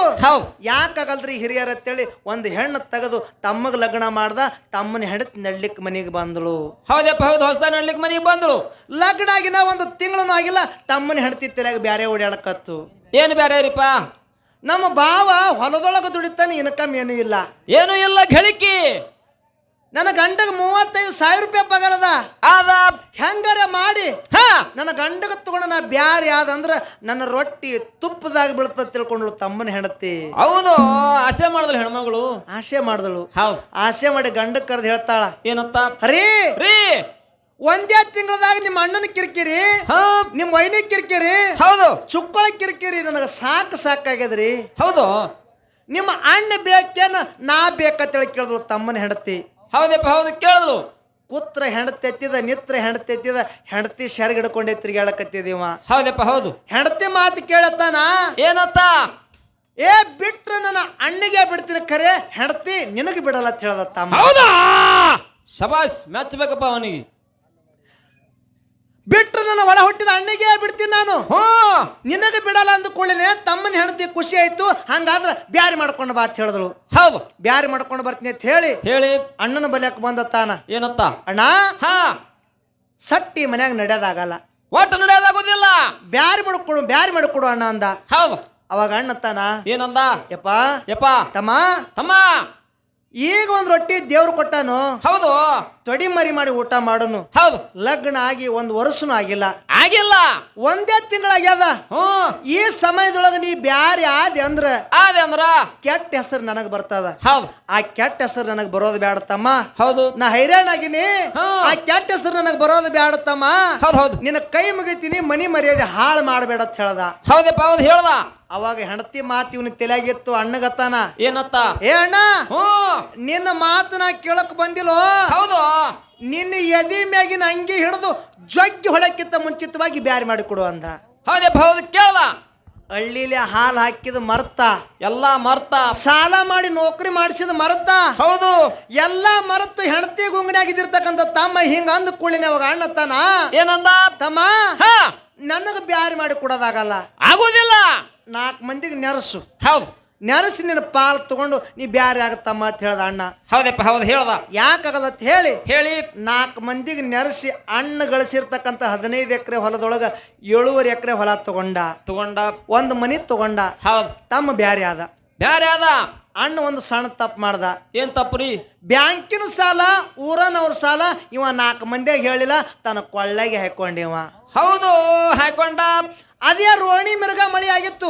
Speaker 2: ಯಾಕಾಗಲ್ರಿ ಹಿರಿಯರ ಅಂತೇಳಿ ಒಂದು ಹೆಣ್ಣು ತೆಗೆದು ತಮ್ಮಗ ಲಗ್ನ ಮಾಡ್ದ. ತಮ್ಮನ ಹೆಂಡತಿ ನಡ್ಲಿಕ್ಕೆ ಮನೆಗೆ ಬಂದಳು.
Speaker 3: ಹೌದಪ್ಪ ಹೌದು, ಹೊಸದ ನಡ್ಲಿಕ್ಕೆ ಮನೆಗೆ ಬಂದಳು.
Speaker 2: ಲಗ್ನ ಆಗಿನ 1 ತಿಂಗಳೂ ಆಗಿಲ್ಲ, ತಮ್ಮನ ಹೆಂಡತಿ ತಲೆಯಾಗ ಬ್ಯಾರೆ ಓಡಾಡಕತ್ತು.
Speaker 3: ಏನು ಬ್ಯಾರೆ ರೀಪ?
Speaker 2: ನಮ್ಮ ಭಾವ ಹೊಲದೊಳಗ ದುಡಿತಾನೆ ಇನ್ಕಮ್ ಏನೂ ಇಲ್ಲ.
Speaker 3: ಏನು ಇಲ್ಲ ಗಳಿಕಿ.
Speaker 2: ನನ್ನ ಗಂಡಗ 35,000 ರೂಪಾಯಿ ಪಗಾರದ
Speaker 3: ಅದ
Speaker 2: ಹೆಂಗಾರ ಮಾಡಿ
Speaker 3: ಹಾ
Speaker 2: ನನ್ನ ಗಂಡಗ ತಗೊಂಡ ನಾ ಬ್ಯಾರೆ ಯಾವ್ದಂದ್ರ ನನ್ನ ರೊಟ್ಟಿ ತುಪ್ಪದಾಗ ಬೀಳ್ತದ ತಿಳ್ಕೊಂಡ್ಳು ತಮ್ಮನ ಹೆಂಡತಿ.
Speaker 3: ಹೌದು, ಆಸೆ ಮಾಡಿದ್ಲು ಹೆಣ್ಮಗಳು.
Speaker 2: ಆಸೆ ಮಾಡಿದಳು.
Speaker 3: ಹೌದು,
Speaker 2: ಆಸೆ ಮಾಡಿ ಗಂಡಕ್ ಕರೆದು ಹೇಳ್ತಾಳ,
Speaker 3: ಏನಂತ
Speaker 2: ಹರಿ
Speaker 3: ರೀ
Speaker 2: ಒಂದೇ ತಿಂಗಳದಾಗ ನಿಮ್ಮ ಅಣ್ಣನ ಕಿರಿಕಿರಿ,
Speaker 3: ಹಾ
Speaker 2: ನಿಮ್ಮ ವೈನಿ ಕಿರಿಕಿರಿ,
Speaker 3: ಹೌದು
Speaker 2: ಚುಕ್ಕಳ ಕಿರಿಕಿರಿ ನನಗೆ ಸಾಕಾಗ್ಯದ್ರಿ.
Speaker 3: ಹೌದು
Speaker 2: ನಿಮ್ಮ ಅಣ್ಣ ಬೇಕೇನ ನಾ ಬೇಕಂತೇಳಿ ಕೇಳಿದ್ಳು ತಮ್ಮನ ಹೆಂಡತಿ.
Speaker 3: ಹೌದಪ್ಪ ಹೌದು ಕೇಳಿದ್ಲು.
Speaker 2: ಕೂತ್ರ ಹೆಂಡತಿ ಎತ್ತಿದ, ನಿತ್ರ ಹೆಂಡತಿ ಎತ್ತಿದ, ಹೆಂಡತಿ ಶರ್ಗ್ ಹಿಡ್ಕೊಂಡೆ ತಿರ್ಗಾಳಕತ್ತಿದೀವ.
Speaker 3: ಹೌದಪ್ಪ ಹೌದು.
Speaker 2: ಹೆಂಡತಿ ಮಾತು ಕೇಳತ್ತಾನ,
Speaker 3: ಏನಂತ
Speaker 2: ಏ ಬಿಟ್ರ ನನ್ನ ಅಣ್ಣಿಗೆ ಬಿಡ್ತೀನಿ, ಖರೆ ಹೆಂಡತಿ ನಿನಗೆ ಬಿಡಲ್ಲ ಅಂತ ಹೇಳ್ದ ತಮ್ಮ.
Speaker 3: ಹೌದಾ, ಶಬಾಷ್, ಮೆಚ್ಚಬೇಕಪ್ಪ ಅವನಿಗೆ.
Speaker 2: ಬಿಟ್ರ ನನ್ನ ಒಳ ಹುಟ್ಟಿದ ಅಣ್ಣಿಗೆ ಬಿಡ್ತೀನಿ ನಾನು, ನಿನಗೆ ಬಿಡಲ್ಲ ಅಂದ ಕೂಡಲೇ ತಮ್ಮನ ಹೆಂಡತಿ ಖುಷಿ ಆಯ್ತು. ಹಂಗಾದ್ರ ಬ್ಯಾರಿ ಮಾಡ್ಕೊಂಡು ಬಾ ಅಂತ ಹೇಳಿದಳು.
Speaker 3: ಹೌದು,
Speaker 2: ಬ್ಯಾರಿ ಮಾಡ್ಕೊಂಡು ಬರ್ತೀನಿ ಅಂತ ಹೇಳಿ
Speaker 3: ಹೇಳಿ
Speaker 2: ಅಣ್ಣನ ಬಲಿಯಕ್ಕೆ ಬಂದತ್ತಾನ.
Speaker 3: ಏನಂತ,
Speaker 2: ಅಣ್ಣ
Speaker 3: ಹಾ
Speaker 2: ಸಟ್ಟಿ ಮನ್ಯಾಗ ನಡೆಯೋದಾಗಲ್ಲ,
Speaker 3: ಒಟ್ಟು ನಡೆಯೋದಾಗೋದಿಲ್ಲ,
Speaker 2: ಬ್ಯಾರಿ ಮಾಡಿಕೊಡು ಅಣ್ಣ ಅಂದ.
Speaker 3: ಹೌದು.
Speaker 2: ಅವಾಗ ಅಣ್ಣ ತಾನ
Speaker 3: ಏನಂದ,
Speaker 2: ಯಪ್ಪ
Speaker 3: ಯಪ್ಪ
Speaker 2: ತಮ್ಮ
Speaker 3: ತಮ್ಮ
Speaker 2: ಈಗ ಒಂದ್ ರೊಟ್ಟಿ ದೇವ್ರು ಕೊಟ್ಟಾನು,
Speaker 3: ಹೌದು
Speaker 2: ತೊಡಿ ಮರಿ ಮಾಡಿ ಊಟ ಮಾಡೋನು.
Speaker 3: ಹೌದು,
Speaker 2: ಲಗ್ನ ಆಗಿ 1 ವರ್ಷನೂ ಆಗಿಲ್ಲ,
Speaker 3: ಆಗಿಲ್ಲ,
Speaker 2: ಒಂದೇ ತಿಂಗಳಾಗ್ಯದ. ಈ ಸಮಯದೊಳಗ ನೀ ಬ್ಯಾರಿ ಆದಿ ಅಂದ್ರ
Speaker 3: ಅದೇ ಅಂದ್ರ
Speaker 2: ಕೆಟ್ಟ ಹೆಸರು ನನಗ್ ಬರ್ತದ.
Speaker 3: ಹೌದು,
Speaker 2: ಆ ಕೆಟ್ಟ ಹೆಸರು ನನಗ್ ಬರೋದು ಬ್ಯಾಡ ತಮ್ಮ.
Speaker 3: ಹೌದು,
Speaker 2: ನಾ ಹೈರಾಣ ಆಗಿನಿ, ಆ ಕೆಟ್ಟ ಹೆಸರು ನನಗ್ ಬರೋದು ಬ್ಯಾಡ ತಮ್ಮ.
Speaker 3: ಹೌದು ಹೌದು,
Speaker 2: ನಿನ್ನ ಕೈ ಮುಗಿತೀನಿ, ಮನಿ ಮರ್ಯಾದೆ ಹಾಳು ಮಾಡಬೇಡ ಅಂತ ಹೇಳ್ದ.
Speaker 3: ಹೌದಪ್ಪ ಹೌದು ಹೇಳ್ದ.
Speaker 2: ಅವಾಗ ಹೆಂಡತಿ ಮಾತು ಇವನಿಗೆ ತಲೆಯಾಗಿತ್ತು. ಅಣ್ಣಗತ್ತಾನ,
Speaker 3: ಏನಂತ,
Speaker 2: ಏ ಅಣ್ಣ ನಿನ್ನ ಮಾತು ನಾ ಕೇಳಕ್ ಬಂದಿಲ್ಲೋ,
Speaker 3: ಹೌದು
Speaker 2: ನಿನ್ನ ಎದಿ ಮ್ಯಾಗಿನ ಅಂಗಿ ಹಿಡಿದು ಜಗ್ಗಿ ಹೊಳಕ್ಕಿಂತ ಮುಂಚಿತವಾಗಿ ಬ್ಯಾರಿ ಮಾಡಿಕೊಡು ಅಂದ.
Speaker 3: ಹೌದಪ್ಪ ಹೌದು ಕೇಳ್ದ.
Speaker 2: ಹಳ್ಳಿಲೆ ಹಾಲು ಹಾಕಿದ ಮರ್ತ,
Speaker 3: ಎಲ್ಲ ಮರ್ತ,
Speaker 2: ಸಾಲ ಮಾಡಿ ನೌಕರಿ ಮಾಡಿಸಿದ ಮರ್ತ,
Speaker 3: ಹೌದು
Speaker 2: ಎಲ್ಲ ಮರೆತು ಹೆಂಡತಿ ಗುಂಗನಾಗಿದ್ದಿರ್ತಕ್ಕಂಥ ತಮ್ಮ ಹಿಂಗ ಅಂದ ಕೂಳಿನ ಅವಾಗ ಅಣ್ಣ ತಾನ,
Speaker 3: ಏನಂದ,
Speaker 2: ತಮ್ಮ
Speaker 3: ಹಾ
Speaker 2: ನನಗ ಬ್ಯಾರಿ ಮಾಡಿ ಕೊಡೋದಾಗಲ್ಲ,
Speaker 3: ಆಗೋದಿಲ್ಲ,
Speaker 2: 4 ಮಂದಿಗೆ ನೆರಸು,
Speaker 3: ಹೌದು
Speaker 2: ನೆರಸಿ ನಿನ್ನ ಪಾಲ್ ತಗೊಂಡು ನೀ ಬ್ಯಾರಿ ಆಗತ್ತಮ್ಮ ಅಂತ ಹೇಳ್ದ ಅಣ್ಣ.
Speaker 3: ಹೌದಪ್ಪ ಹೌದು ಹೇಳ್ದ.
Speaker 2: ಯಾಕಾಗದ ಅಂತ ಹೇಳಿ
Speaker 3: ಹೇಳಿ
Speaker 2: 4 ಮಂದಿಗೆ ನೆರಸಿ ಅಣ್ಣ ಗಳಿಸಿರ್ತಕ್ಕಂಥ 15 ಎಕರೆ ಹೊಲದೊಳಗ 7.5 ಎಕರೆ ಹೊಲ ತಗೊಂಡ, 1 ಮನಿ ತಗೊಂಡ.
Speaker 3: ಹೌದು,
Speaker 2: ತಮ್ಮ ಬ್ಯಾರಿ ಆದ.
Speaker 3: ಬ್ಯಾರೆ ಅದ.
Speaker 2: ಅಣ್ಣ ಒಂದು ಸಣ್ಣ ತಪ್ಪು ಮಾಡ್ದ.
Speaker 3: ಏನ್ ತಪ್ಪ್ರಿ?
Speaker 2: ಬ್ಯಾಂಕಿನ ಸಾಲ, ಊರನವ್ರ ಸಾಲ ಇವ 4 ಮಂದಿಯಾಗ ಹೇಳಿಲ್ಲ, ತನ್ನ ಕೊಳ್ಳೆಗೆ ಹಾಕೊಂಡಿವ.
Speaker 3: ಹೌದು, ಹಾಕೊಂಡ.
Speaker 2: ಅದೇ ರೋಣಿ ಮಿರ್ಗ ಮಳಿ ಆಗಿತ್ತು.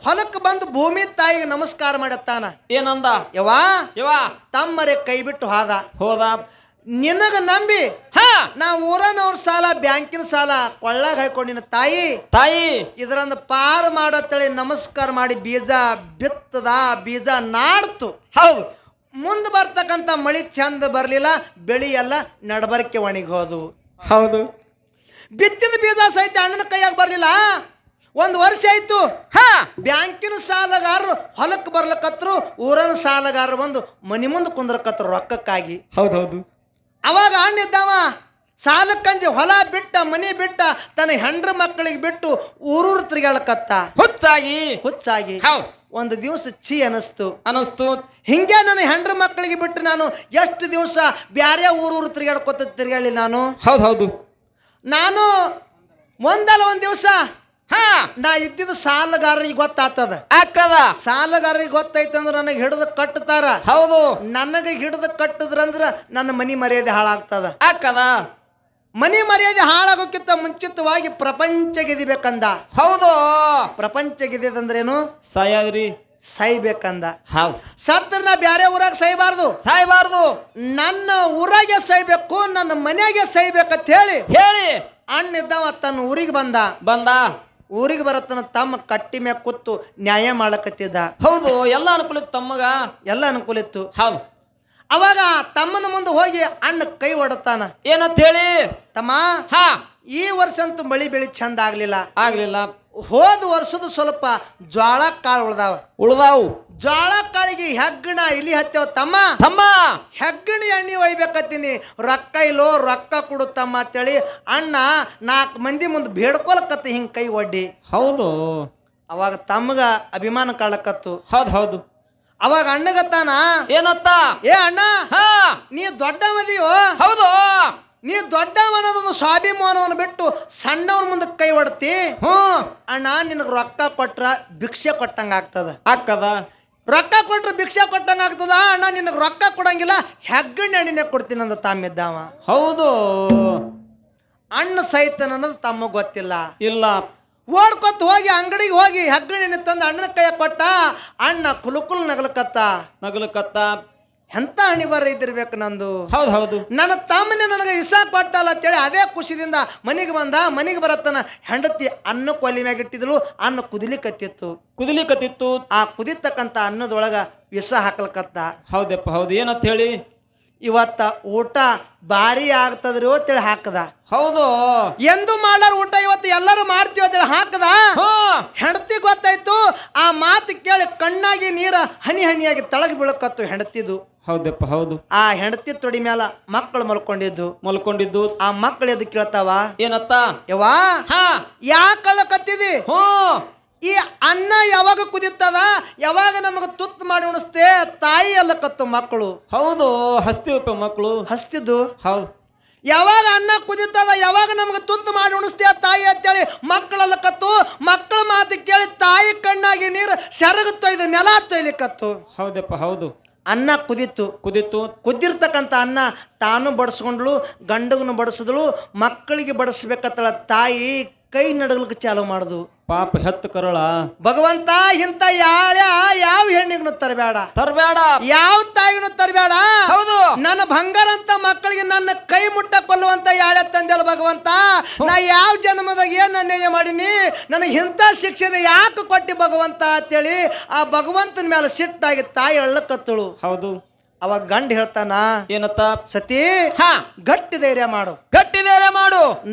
Speaker 2: ಹೊಲಕ್ಕೆ ಬಂದು ಭೂಮಿ ತಾಯಿಗೆ ನಮಸ್ಕಾರ ಮಾಡತ್ತಾನ.
Speaker 3: ಏನಂದ,
Speaker 2: ಯವಾ ತಮ್ಮರೆ ಕೈ ಬಿಟ್ಟು ಹೋದ. ನಿನಗ ನಂಬಿ ನಾ ಊರನವ್ರ ಸಾಲ, ಬ್ಯಾಂಕಿನ ಸಾಲ ಕೊಳ್ಳಾಗ ಹಾಕೊಂಡಿನ ತಾಯಿ ಇದರಂದ ಪಾರು ಮಾಡತ್ತೇಳಿ ನಮಸ್ಕಾರ ಮಾಡಿ ಬೀಜ ಬಿತ್ತದ, ಬೀಜ ನಾಡ್ತು.
Speaker 3: ಹೌದು,
Speaker 2: ಮುಂದೆ ಬರ್ತಕ್ಕಂಥ ಮಳಿ ಚಂದ ಬರ್ಲಿಲ್ಲ, ಬೆಳಿ ಎಲ್ಲ ನಡಬರ್ಕೆ ಒಣಗಿ ಹೋದು.
Speaker 3: ಹೌದು,
Speaker 2: ಬಿತ್ತಿದ ಬೀಜ ಸಹಿತ ಅಣ್ಣನ ಕೈಯಾಗ ಬರ್ಲಿಲ್ಲ. 1 ವರ್ಷ ಆಯ್ತು. ಬ್ಯಾಂಕಿನ ಸಾಲಗಾರರು ಹೊಲಕ್ಕೆ ಬರ್ಲಕತ್ರು, ಊರನ ಸಾಲಗಾರರು ಬಂದು ಮನಿ ಮುಂದೆ ಕುಂದ್ರಕತ್ರು ರೊಕ್ಕಕ್ಕಾಗಿ.
Speaker 3: ಹೌದೌದು.
Speaker 2: ಅವಾಗ ಅಣ್ಣ ಇದ್ದಾವ ಸಾಲಕ್ಕಂಜಿ ಹೊಲ ಬಿಟ್ಟ, ಮನಿ ಬಿಟ್ಟ, ತನ್ನ ಹೆಂಡ್ರ ಮಕ್ಕಳಿಗೆ ಬಿಟ್ಟು ಊರೂರು ತಿರುಗಾಳಕತ್ತ ಹುಚ್ಚಾಗಿ. ಒಂದು ದಿವಸ ಛೀ ಅನಸ್ತು. ಹಿಂಗೆ ನನ್ನ ಹೆಂಡ್ರ ಮಕ್ಕಳಿಗೆ ಬಿಟ್ಟು ನಾನು ಎಷ್ಟು ದಿವಸ ಬ್ಯಾರೆ ಊರೂರು ತಿರುಗಾಳಿ
Speaker 3: ಹೌದು,
Speaker 2: ನಾನು ಒಂದಲ್ಲ ಒಂದ್ ದಿವಸ ನಾ ಇದ್ದಿದ್ದು ಸಾಲಗಾರರಿಗೆ ಗೊತ್ತಾಗ್ತದ. ಸಾಲಗಾರರಿಗೆ ಗೊತ್ತಾಯ್ತಂದ್ರ ನನಗೆ ಹಿಡಿದು ಕಟ್ಟತಾರ.
Speaker 3: ಹೌದು,
Speaker 2: ನನಗೆ ಹಿಡಿದು ಕಟ್ಟದ್ರಂದ್ರ ನನ್ನ ಮನಿ ಮರ್ಯಾದೆ ಹಾಳಾಗ್ತದ. ಮನಿ ಮರ್ಯಾದೆ ಹಾಳಾಗೋಕ್ಕಿಂತ ಮುಂಚಿತವಾಗಿ ಪ್ರಪಂಚ ಗೆದಿಬೇಕಂದ.
Speaker 3: ಹೌದು,
Speaker 2: ಪ್ರಪಂಚ ಗೆದಿದಂದ್ರೇನು? ಸಾಯ್ಬೇಕಂದ. ಸತ್ರ ನಾ ಬ್ಯಾರೆ ಊರಾಗ ಸಾಯ್ಬಾರ್ದು, ನನ್ನ ಊರಾಗೆ ಸಾಯ್ಬೇಕು, ನನ್ನ ಮನೆಯಾಗೆ ಸಾಯ್ಬೇಕಂತ ಹೇಳಿ ಅಣ್ಣ ಇದ್ದವ ತನ್ನ ಊರಿಗೆ ಬಂದ. ಊರಿಗೆ ಬರತನ ತಮ್ಮ ಕಟ್ಟಿ ಮ್ಯಾಗ ಕೂತು ನ್ಯಾಯ ಮಾಡಕತ್ತಿದ್ದ.
Speaker 3: ಹೌದು, ಎಲ್ಲ ಅನುಕೂಲ ಇತ್ತು ತಮ್ಮಗ,
Speaker 2: ಎಲ್ಲ ಅನುಕೂಲ ಇತ್ತು.
Speaker 3: ಹೌದು,
Speaker 2: ಅವಾಗ ತಮ್ಮನ ಮುಂದೆ ಹೋಗಿ ಅಣ್ಣ ಕೈ ಹೊಡತಾನ.
Speaker 3: ಏನಂತ ಹೇಳಿ,
Speaker 2: ತಮ್ಮ ಈ ವರ್ಷ ಅಂತೂ ಮಳಿ ಬೆಳಿ ಚಂದ ಆಗ್ಲಿಲ್ಲ. ಹೋದ ವರ್ಷದ ಸ್ವಲ್ಪ ಜ್ವಾಳ ಕಾಳು ಉಳ್ದಾವು. ಜ್ವಾಳ ಕಾಳಿಗೆ ಹೆಗ್ಗಣ ಇಲಿ ಹತ್ತೇವ್ ತಮ್ಮ. ಹೆಗ್ಗಣಿ ಎಣ್ಣೆ ಒಯ್ಬೇಕತ್ತೀನಿ, ರೊಕ್ಕ ಇಲ್ಲೋ, ರೊಕ್ಕ ಕೊಡು ತಮ್ಮ ಅಂತೇಳಿ ಅಣ್ಣ 4 ಮಂದಿ ಮುಂದೆ ಬೇಡ್ಕೊಲಕತ್ತ ಹಿಂಗ್ ಕೈ ಒಡ್ಡಿ.
Speaker 3: ಹೌದು,
Speaker 2: ಅವಾಗ ತಮ್ಮಗ ಅಭಿಮಾನ ಕಾಳಕತ್ತು.
Speaker 3: ಹೌದು.
Speaker 2: ಅವಾಗ ಅಣ್ಣಗತ್ತಾನ,
Speaker 3: ಏನತ್ತ,
Speaker 2: ಏ ಅಣ್ಣ ನೀ ದೊಡ್ಡ ಮದಿಯೋ,
Speaker 3: ಹೌದು
Speaker 2: ನೀ ದೊಡ್ಡವನದೊಂದು ಸ್ವಾಭಿಮಾನವನ್ನು ಬಿಟ್ಟು ಸಣ್ಣವನ ಮುಂದೆ ಕೈ ಹೊಡ್ತಿ ಅಣ್ಣ ನಿನಗೆ ರೊಕ್ಕ ಕೊಟ್ರ ಭಿಕ್ಷೆ ಕೊಟ್ಟಂಗ ಆಗ್ತದ
Speaker 3: ಅಕ್ಕದ
Speaker 2: ರೊಕ್ಕ ಕೊಟ್ರ ಭಿಕ್ಷೆ ಕೊಟ್ಟಂಗ ಆಗ್ತದ ಅಣ್ಣ ನಿನಗೆ ರೊಕ್ಕ ಕೊಡಂಗಿಲ್ಲ ಹೆಗ್ಗಣ್ಣ ಎಣ್ಣಿನ ಕೊಡ್ತೀನಿ ಅಂದ ತಮ್ಮಿದ್ದವ.
Speaker 3: ಹೌದು
Speaker 2: ಅಣ್ಣ ಸಹಿತ ಅನ್ನೋದು ತಮ್ಮ ಗೊತ್ತಿಲ್ಲ.
Speaker 3: ಇಲ್ಲ
Speaker 2: ಓಡ್ಕೊತ್ ಹೋಗಿ ಅಂಗಡಿಗೆ ಹೋಗಿ ಹೆಗ್ಗಣ್ಣ ತಂದು ಅಣ್ಣನ ಕೈಯ ಕೊಟ್ಟ. ಅಣ್ಣ ಕುಲುಕುಲ್
Speaker 3: ನಗಲಕತ್ತ
Speaker 2: ಎಂತ ಅಣಿಬಾರ ಇದ್ದಿರ್ಬೇಕು ನಂದು.
Speaker 3: ಹೌದು ಹೌದು
Speaker 2: ನನ್ನ ತಮ್ಮನೇ ನನಗೆ ಇಸ ಕೊಟ್ಟಲ್ಲ ಅಂತೇಳಿ ಅದೇ ಖುಷಿದಿಂದ ಮನೆಗೆ ಬಂದ. ಮನೆಗೆ ಬರತ್ತನ ಹೆಂಡತಿ ಅನ್ನ ಕೊಲಿ ಮ್ಯಾಗ ಇಟ್ಟಿದ್ಳು. ಅನ್ನ ಕುದಿಲಿಕತ್ತಿತ್ತು. ಆ ಕುದಿತಕ್ಕಂತ ಅನ್ನದೊಳಗ ವಿಷ ಹಾಕಲ್ಕತ್ತ.
Speaker 3: ಹೌದಪ್ಪ ಹೌದು ಏನಂತ ಹೇಳಿ
Speaker 2: ಇವತ್ತ ಊಟ ಭಾರಿ ಆಗ್ತದ್ರಿ ಅಂತೇಳಿ ಹಾಕದ.
Speaker 3: ಹೌದು
Speaker 2: ಎಂದು ಮಾಡಾರ ಊಟ ಇವತ್ತು ಎಲ್ಲರೂ ಮಾಡ್ತೀವಿ ಅಂತೇಳಿ ಹಾಕದ. ಹೆಂಡತಿ ಗೊತ್ತಾಯ್ತು. ಆ ಮಾತು ಕೇಳಿ ಕಣ್ಣಾಗಿ ನೀರ ಹನಿ ಹನಿಯಾಗಿ ತಳಗ ಬೀಳಕತ್ತು ಹೆಂಡತಿದು.
Speaker 3: ಹೌದಪ್ಪ ಹೌದು
Speaker 2: ಆ ಹೆಂಡತಿ ತೊಡಿ ಮ್ಯಾಲ ಮಕ್ಕಳು ಮಲ್ಕೊಂಡಿದ್ದು. ಆ ಮಕ್ಕಳು ಎದ್ದು ಕೇಳ್ತಾವ
Speaker 3: ಏನತ್ತ
Speaker 2: ಯವ್ವಾ ಯಾಕೆ ಕಳ್ಕತ್ತಿದಿ? ಈ ಅನ್ನ ಯಾವಾಗ ಕುದಿತದ ಯಾವಾಗ ನಮಗ ತುತ್ತು ಮಾಡಿ ಉಣಿಸ್ತೇ ತಾಯಿ ಎಲ್ಲ ಕತ್ತು ಮಕ್ಕಳು.
Speaker 3: ಹೌದು ಹಸ್ತಿವಪ್ಪ ಮಕ್ಕಳು
Speaker 2: ಹಸ್ತಿದ್ದು.
Speaker 3: ಹೌದು
Speaker 2: ಯಾವಾಗ ಅನ್ನ ಕುದಿತದ ಯಾವಾಗ ನಮ್ಗೆ ತುತ್ತು ಮಾಡಿ ಉಣಿಸ್ತೇ ತಾಯಿ ಅಂತೇಳಿ ಮಕ್ಕಳೆಲ್ಲ ಕತ್ತು. ಮಕ್ಕಳ ಮಾತು ಕೇಳಿ ತಾಯಿ ಕಣ್ಣಾಗಿ ನೀರು ಸೆರಗುತ್ತೊಯ್ದು ನೆಲ ತೊಯ್ಲಿಕ್ಕತ್ತು.
Speaker 3: ಹೌದಪ್ಪ ಹೌದು
Speaker 2: ಅನ್ನ ಕುದಿತ್ತು. ಕುದ್ದಿರ್ತಕ್ಕಂಥ ಅನ್ನ ತಾನು ಬಡಿಸ್ಕೊಂಡ್ಳು, ಗಂಡಗನು ಬಡಿಸಿದಳು, ಮಕ್ಕಳಿಗೆ ಬಡಿಸ್ಬೇಕತ್ತಳ ತಾಯಿ ಕೈ ನಡಗಲಿಕ್ಕೆ ಚಾಲು ಮಾಡುದು.
Speaker 3: ಪಾಪ ಹೆತ್ತು ಕರಳ
Speaker 2: ಭಗವಂತ ಇಂಥ ಯಾವ ಹೆಣ್ಣಿಗೂ ತರಬೇಡ, ಯಾವ ತಾಯಿನೂ ತರಬೇಡ.
Speaker 3: ಹೌದು
Speaker 2: ನನ್ನ ಬಂಗಾರ ಅಂತ ಮಕ್ಕಳಿಗೆ ನನ್ನ ಕೈ ಮುಟ್ಟ ಕೊಲ್ಲುವಂತ ಯಾಳೆ ತಂದೆಲ್ಲ ಭಗವಂತ. ನಾ ಯಾವ ಜನ್ಮದಾಗ ಏನ್ ಅನ್ಯಾಯ ಮಾಡೀನಿ, ನನಗೆ ಇಂಥ ಶಿಕ್ಷಣ ಯಾಕೆ ಕೊಟ್ಟಿ ಭಗವಂತ ಅಂತೇಳಿ ಆ ಭಗವಂತನ ಮೇಲೆ ಸಿಟ್ಟಾಗಿ ತಾಯಿ ಅಳ್ಳಕತ್ತಳು.
Speaker 3: ಹೌದು
Speaker 2: ಅವಾಗ ಗಂಡ ಹೇಳ್ತಾನ
Speaker 3: ಏನತ್ತ
Speaker 2: ಸತಿ ಗಟ್ಟಿ ಧೈರ್ಯ ಮಾಡು.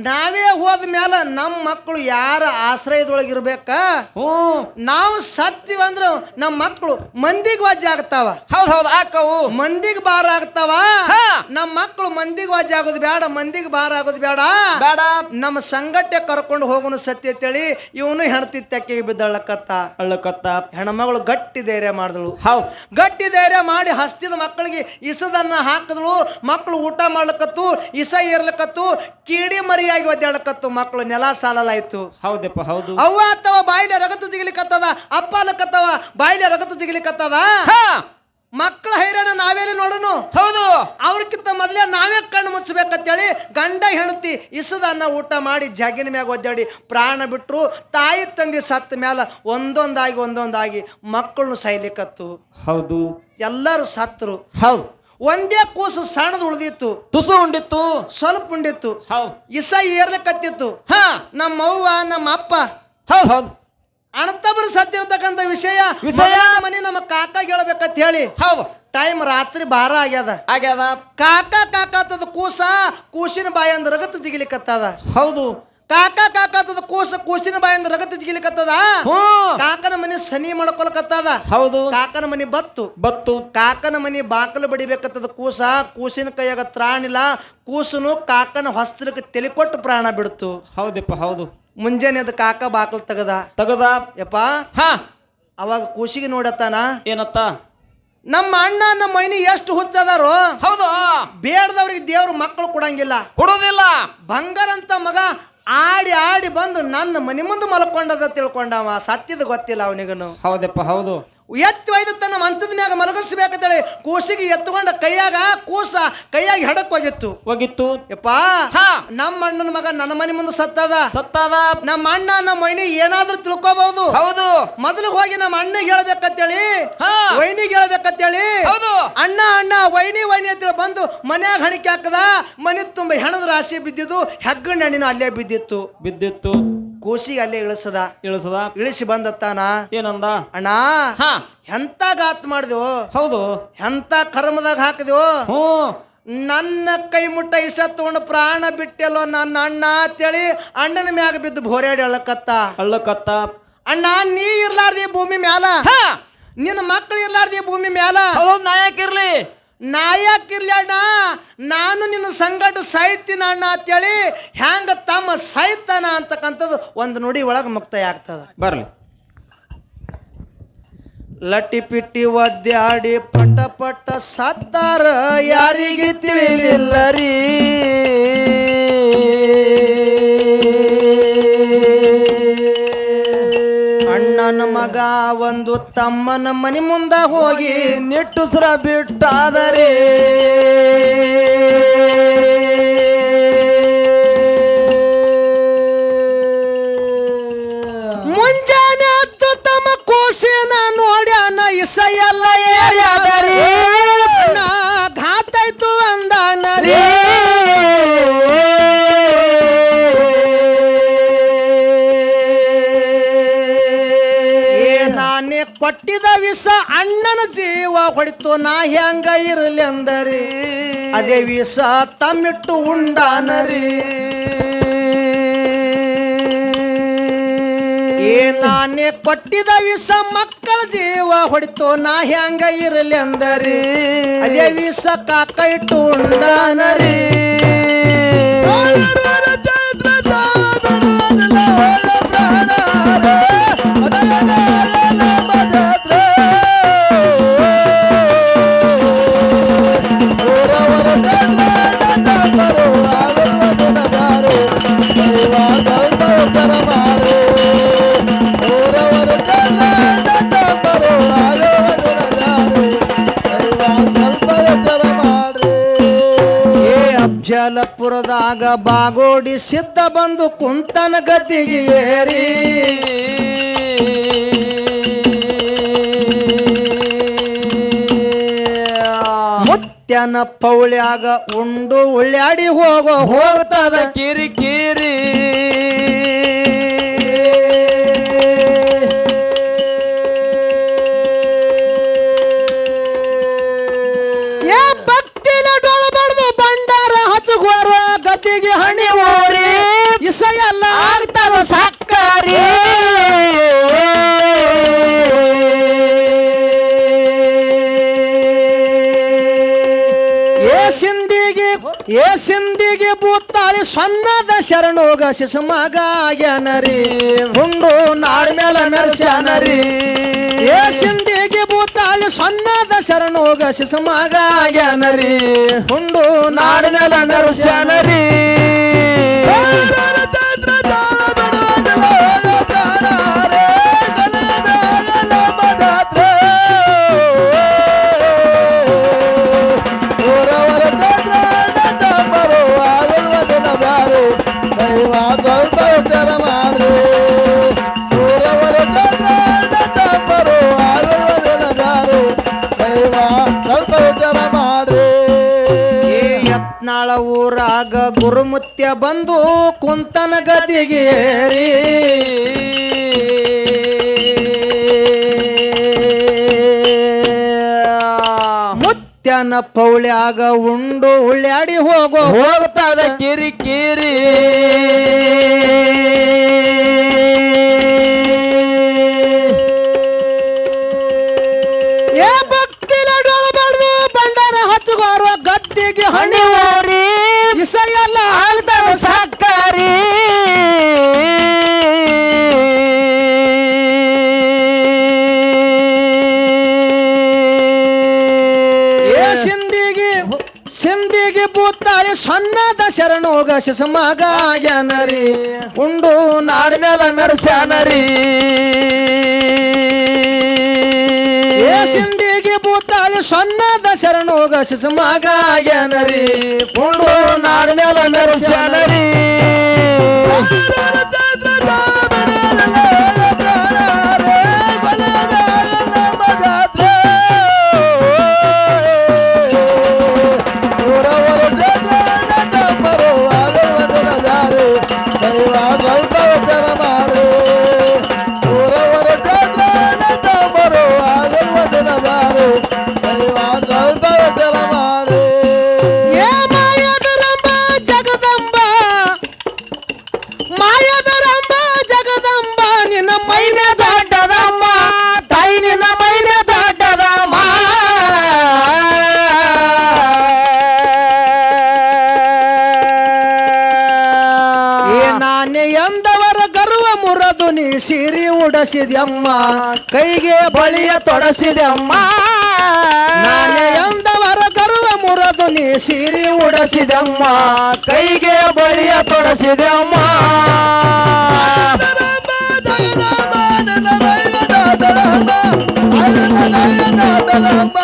Speaker 2: ನಾವೇ ಹೋದ ಮ್ಯಾಲ ನಮ್ಮ ಮಕ್ಕಳು ಯಾರ ಆಶ್ರಯದೊಳಗಿರ್ಬೇಕ. ನಾವು ಸತ್ಯವಂದ್ರ ನಮ್ಮ ಮಕ್ಕಳು ಮಂದಿಗೆ ವಾಜಿ ಆಗ್ತಾವ.
Speaker 3: ಹೌದು ಆಕವು
Speaker 2: ಮಂದಿಗೆ ಭಾರ ಆಗ್ತಾವ. ನಮ್ಮ ಮಕ್ಕಳು ಮಂದಿಗೆ ವಾಜಿ ಆಗೋದು ಬೇಡ, ಮಂದಿಗೆ ಭಾರ ಆಗೋದು ಬೇಡ. ನಮ್ಮ ಸಂಗಟ್ಟೆ ಕರ್ಕೊಂಡು ಹೋಗೋನು ಸತ್ಯ ಅಂತೇಳಿ ಇವನು ಹೆಣ್ತಿ ತೆಕ್ಕೆಗೆ ಬಿದ್ದಳ್ಳಕತ್ತ. ಹೆಣ್ಮಗಳು ಗಟ್ಟಿ ಧೈರ್ಯ ಮಾಡಿದಳು. ಗಟ್ಟಿ ಧೈರ್ಯ ಮಾಡಿ ಹಸ್ತಿದ ಮಕ್ಕಳಿಗೆ ಇಸದನ್ನ ಹಾಕಿದಳು. ಮಕ್ಕಳು ಊಟ ಮಾಡ್ಲಕತ್ತು, ಇಸ ಏರ್ಲಕತ್ತು, ಕೀಡಿ ಮರಿಯಾಗಿ ಒದ್ದಾಡಕತ್ತು. ಮಕ್ಕಳು ನೆಲ ಸಾಲಲಾಯ್ತು.
Speaker 3: ಹೌದಪ್ಪ ಹೌದು
Speaker 2: ಅವ್ವ ಅತ್ತವ ಬಾಯಿಲೆ ರಗತ್ತು ಜಿಗಿಲಿಕತ್ತದ, ಅಪ್ಪ ಅಲ್ಲಕತ್ತವ ಬಾಯಿಲೆ ರಗತ್ತು ಜಿಗಿಲಿಕತ್ತದ. ಮಕ್ಕಳ ಹೈರಾಣ ನಾವೇಲೆ ನೋಡೋನು. ಹೌದು ಅವ್ರಕ್ಕಿಂತ ಮೊದಲೇ ನಾವೇ ಕಣ್ಣು ಮುಚ್ಚಬೇಕಂತೇಳಿ ಗಂಡ ಹೆಂಡತಿ ಇಸದ ಅನ್ನ ಊಟ ಮಾಡಿ ಜಾಗಿನ ಮ್ಯಾಗ ಒದ್ದಾಡಿ ಪ್ರಾಣ ಬಿಟ್ರು. ತಾಯಿ ತಂದೆ ಸತ್ತ ಮ್ಯಾಲ ಒಂದೊಂದಾಗಿ ಮಕ್ಕಳನ್ನು ಸಾಯ್ಲಿಕತ್ತು.
Speaker 3: ಹೌದು
Speaker 2: ಎಲ್ಲರೂ ಸತ್ರು.
Speaker 3: ಹೌದು
Speaker 2: ಒಂದೇ ಕೂಸು ಸಣ್ಣದು ಉಳಿದಿತ್ತು,
Speaker 3: ತುಸು ಉಂಡಿತ್ತು,
Speaker 2: ಸ್ವಲ್ಪ ಉಂಡಿತ್ತು. ಇಸ ಏರ್ಲಿಕತ್ತಿತ್ತು. ನಮ್ಮವ್ವ ನಮ್ಮ ಅಪ್ಪ
Speaker 3: ಹೌದು
Speaker 2: ಅಣತಬ್ಬರು ಸತ್ತಿರ್ತಕ್ಕಂಥ ವಿಷಯ ಮನೆ ನಮ್ಮ ಕಾಕ ಹೇಳ್ಬೇಕಂತ ಹೇಳಿ ಟೈಮ್ ರಾತ್ರಿ ಬಾರ ಆಗ್ಯದ. ಕಾಕ ಕೂಸಿನ ಬಾಯಿ ಅಂದ ರಗತ್ ಜಿಗಿಲಿಕತ್ತದ.
Speaker 3: ಹೌದು
Speaker 2: ಕಾಕ ಕೂಸಿನ ಬಾಯಿ ಅಂದ ರಗತ್ ಜಿಗಿಲಿಕತ್ತದ. ಕಾಕನ ಮನೆ ಸನಿ ಮಾಡ್ಕೊಳಕತ್ತದ.
Speaker 3: ಹೌದು
Speaker 2: ಕಾಕನ ಮನೆ ಬತ್ತು ಕಾಕನ ಮನೆ ಬಾಕಲು ಬಡಿಬೇಕತ್ತದ. ಕೂಸಿನ ಕೈಯಾಗ ತ್ರಾಣಿಲ್ಲ. ಕೂಸನು ಕಾಕನ ಹೊಸ್ತಲಕ್ಕೆ ತಲೆ ಕೊಟ್ಟು ಪ್ರಾಣ ಬಿಡ್ತು.
Speaker 3: ಹೌದಪ್ಪ ಹೌದು
Speaker 2: ಮುಂಜಾನೆ ಅದು ಕಾಕ ಬಾಕಲ್ ತಗದ ಯಪ್ಪ. ಅವಾಗ ಕೂಸಿಗೆ ನೋಡತ್ತಾನ
Speaker 3: ಏನತ್ತ
Speaker 2: ನಮ್ಮ ಅಣ್ಣ ನಮ್ಮ ಮೈನಿ ಎಷ್ಟು ಹುಚ್ಚದಾರೋ.
Speaker 3: ಹೌದು
Speaker 2: ಬೇಡದವ್ರಿಗೆ ದೇವ್ರು ಮಕ್ಕಳು ಕೊಡೋದಿಲ್ಲ. ಬಂಗಾರ ಅಂತ ಮಗ ಆಡಿ ಬಂದು ನನ್ನ ಮನೆ ಮುಂದೆ ಮಲ್ಕೊಂಡದ ತಿಳ್ಕೊಂಡವ. ಸತ್ಯದ ಗೊತ್ತಿಲ್ಲ ಅವನಿಗನು.
Speaker 3: ಹೌದಪ್ಪ ಹೌದು
Speaker 2: ಎತ್ತು ಒಯ್ದು ತನ್ನ ಮಂಚದ ಮ್ಯಾಗ ಮಲಗಿಸ್ಬೇಕಂತೇಳಿ ಕೂಸಿಗೆ ಎತ್ತುಕೊಂಡ ಕೈಯಾಗ ಹೆಡಕ್ ಹೋಗಿತ್ತು. ಯಪ್ಪ ನಮ್ಮ ಅಣ್ಣನ ಮಗ ನನ್ನ ಮನೆ ಮುಂದೆ ಸತ್ತದ. ನಮ್ಮ ಅಣ್ಣ ನಮ್ಮ ವೈನಿ ಏನಾದ್ರೂ ತಿಳ್ಕೋಬಹುದು. ಹೌದು ಮೊದಲು ಹೋಗಿ ನಮ್ಮ ಅಣ್ಣಗೆ ಹೇಳ್ಬೇಕಂತೇಳಿ ವೈನಿಗೆ ಹೇಳ್ಬೇಕಂತೇಳಿ ಅಣ್ಣ ವೈನಿ ಅಂತೇಳಿ ಬಂದು ಮನ್ಯಾಗ ಹಣಿಕೆ ಹಾಕದ. ಮನೆ ತುಂಬ ಹೆಣದ ರಾಶಿ ಬಿದ್ದಿದ್ದು. ಹೆಗ್ಗಣ್ಣ ಹಣ್ಣಿನ ಅಲ್ಲೇ ಬಿದ್ದಿತ್ತು. ಕೂಸಿಗೆ ಅಲ್ಲೇ ಇಳಿಸಿ ಬಂದತ್ತಾನ.
Speaker 3: ಏನಂದ
Speaker 2: ಅಣ್ಣ ಎಂತ ಗಾತ್ ಮಾಡಿದೆವು.
Speaker 3: ಹೌದು
Speaker 2: ಎಂತ ಕರ್ಮದಾಗ ಹಾಕಿದೆವು. ನನ್ನ ಕೈ ಮುಟ್ಟ ಇಸ ತಗೊಂಡು ಪ್ರಾಣ ಬಿಟ್ಟೆಲ್ಲೋ ನನ್ನ ಅಣ್ಣ ಅಂತೇಳಿ ಅಣ್ಣನ ಮ್ಯಾಗ ಬಿದ್ದು ಬೋರ್ಯಾಡಿ ಅಳ್ಳಕತ್ತ. ಅಣ್ಣ ನೀ ಇರ್ಲಾರ್ದಿ ಭೂಮಿ ಮ್ಯಾಲ, ನಿನ್ನ ಮಕ್ಕಳು ಇರ್ಲಾರ್ದಿ ಭೂಮಿ ಮ್ಯಾಲ. ನಾಯಕಿರ್ಲಿ ಅಣ್ಣ, ನಾನು ನಿನ್ನ ಸಂಗಟ ಸಾಯ್ತೀನಿ ಅಣ್ಣ ಅಂತೇಳಿ ಹ್ಯಾಂಗ ತಮ್ಮ ಸಾಯ್ತಾನ ಅಂತಕ್ಕಂಥದ್ದು ಒಂದು ನುಡಿ ಒಳಗೆ ಮುಕ್ತಾಯ ಆಗ್ತದ.
Speaker 3: ಬರ್ಲಿ
Speaker 2: ಲಟ್ಟಿ ಪಿಟ್ಟಿ ಒದ್ದಾಡಿ ಪಟ ಪಟ ಸತ್ತಾರ ಯಾರಿಗೆ ತಿಳಿಲಿಲ್ಲ
Speaker 3: ರೀ
Speaker 2: ಅಣ್ಣನ ಮಗ ಒಂದು ತಮ್ಮನ ಮನೆ ಮುಂದ ಹೋಗಿ
Speaker 3: ನಿಟ್ಟುಸ್ರ ಬಿಟ್ಟಾದರೆ
Speaker 2: ಮುಂಜಾನೆ ಹತ್ತು ತಮ್ಮ ಕೂಸಿನ ನೋಡ್ಯಾನ ಇಸೆಯಲ್ಲ ಏರ್ಯಾದರಿ ನಾ ಘಾತಾಯ್ತು ಅಂದಾನ ರೀ ನಾನೇ ಕೊಟ್ಟಿದ ವಿಷ ಅಣ್ಣನ ಜೀವ ಹೊಡಿತು ನಾ ಹೆಂಗ ಇರಲಿ ಅಂದರಿ ಅದೇ ವಿಷ ತಮ್ಮಿಟ್ಟು ಉಂಡಾನರಿ ನಾನೇ ಕೊಟ್ಟಿದ ವಿಷ ಮಕ್ಕಳ ಜೀವ ಹೊಡಿತು ನಾ ಹೆಂಗ ಇರಲಿ ಅಂದರಿ ಅದೇ ವಿಷ ಕಾಕ ಇಟ್ಟು ಉಂಡಾನರಿ ಅಫ್ಜಲಪುರದಾಗ ಬಾಗೋಡಿ ಸಿದ್ಧ ಬಂದು ಕುಂತನ ಗದ್ದಿಗೆ ಏರಿ ಮುತ್ಯನ ಪೌಳ್ಯಾಗ ಉಂಡು ಉಳ್ಯಾಡಿ ಹೋಗ್ತದ
Speaker 3: ಕಿರಿಕಿರಿ
Speaker 2: ಗದ್ದಿಗೆ ಹಣಿ ಓರಿ ಇಸೆಯಲ್ಲ ಆಗ್ತಾರ ಸಕ್ಕರಿ ಸಿಂದಿಗೆ ಬೂತಾಳಿ ಸಣ್ಣದ ಶರಣೋಗ ಶಿಶುಮಗ ಆಗ್ಯಾನರಿ ಹುಂಡು ನಾಡ್ ಮೇಲೆ ಮೆರೆಸ್ಯಾನರಿ ಸಿಂದಿಗೆ ಬೂತಾಳಿ ಸಣ್ಣದ ಶರಣೋಗ ಶಿಶುಮಗ ಆಗ್ಯಾನರಿ ಹುಂಡು ನಾಡ್ ಮೇಲೆ ಮೆರೆಸ್ಯಾನರಿ ಯತ್ನಾಳ ಊರಾಗ ಗುರುಮುತ್ಯ ಬಂದು ಕುಂತನ ಗದಿಗೆ ಏರಿ ಮುತ್ಯನ ಪೌಳ್ಯಾಗ ಉಂಡು ಉಳ್ಯಾಡಿ ಹೋಗ್ತದ
Speaker 3: ಕಿರಿಕಿರಿ
Speaker 2: ಗದ್ದಿಗೆ ಹಣಿ ಓರಿ ಇಸೆಯಲ್ಲ ಆಗ್ತಾರ ಸಕ್ಕರಿ ಸಿಂದಿಗೆ ಬೂತಾಳಿ ಸಣ್ಣದ ಶರಣೋಗ ಶಿಶುಮಗ ಆಗ್ಯಾನರಿ ಉಂಡು ನಾಡ್ ಮೇಲೆ ಮೆರೆಸ್ಯಾನರಿ ಸಿಂದಿಗೆ ಬೂತಾಳಿ ಸಣ್ಣದ ಶರಣೋಗ ಶಿಶುಮಗ ಆಗ್ಯಾನರಿ ಉಂಡು ನಾಡ್ ಮೇಲೆ ಮೆರೆಸ್ಯಾನರಿ ಸಿರಿ ಉಡಸಿದ್ಯಮ್ಮ ಕೈಗೆ
Speaker 3: ಬಳಿಯ ತೊಡಸಿದೆ ಅಮ್ಮ
Speaker 2: ನಾನೇ ಎಂದವರ ಗರ್ವ ಮುರದು ನೀ ಸೀರಿ
Speaker 3: ಉಡಸಿದೆ ಅಮ್ಮ ಕೈಗೆ ಬಳಿಯ ತೊಡಸಿದೆ ಅಮ್ಮ
Speaker 1: ಅಮ್ಮ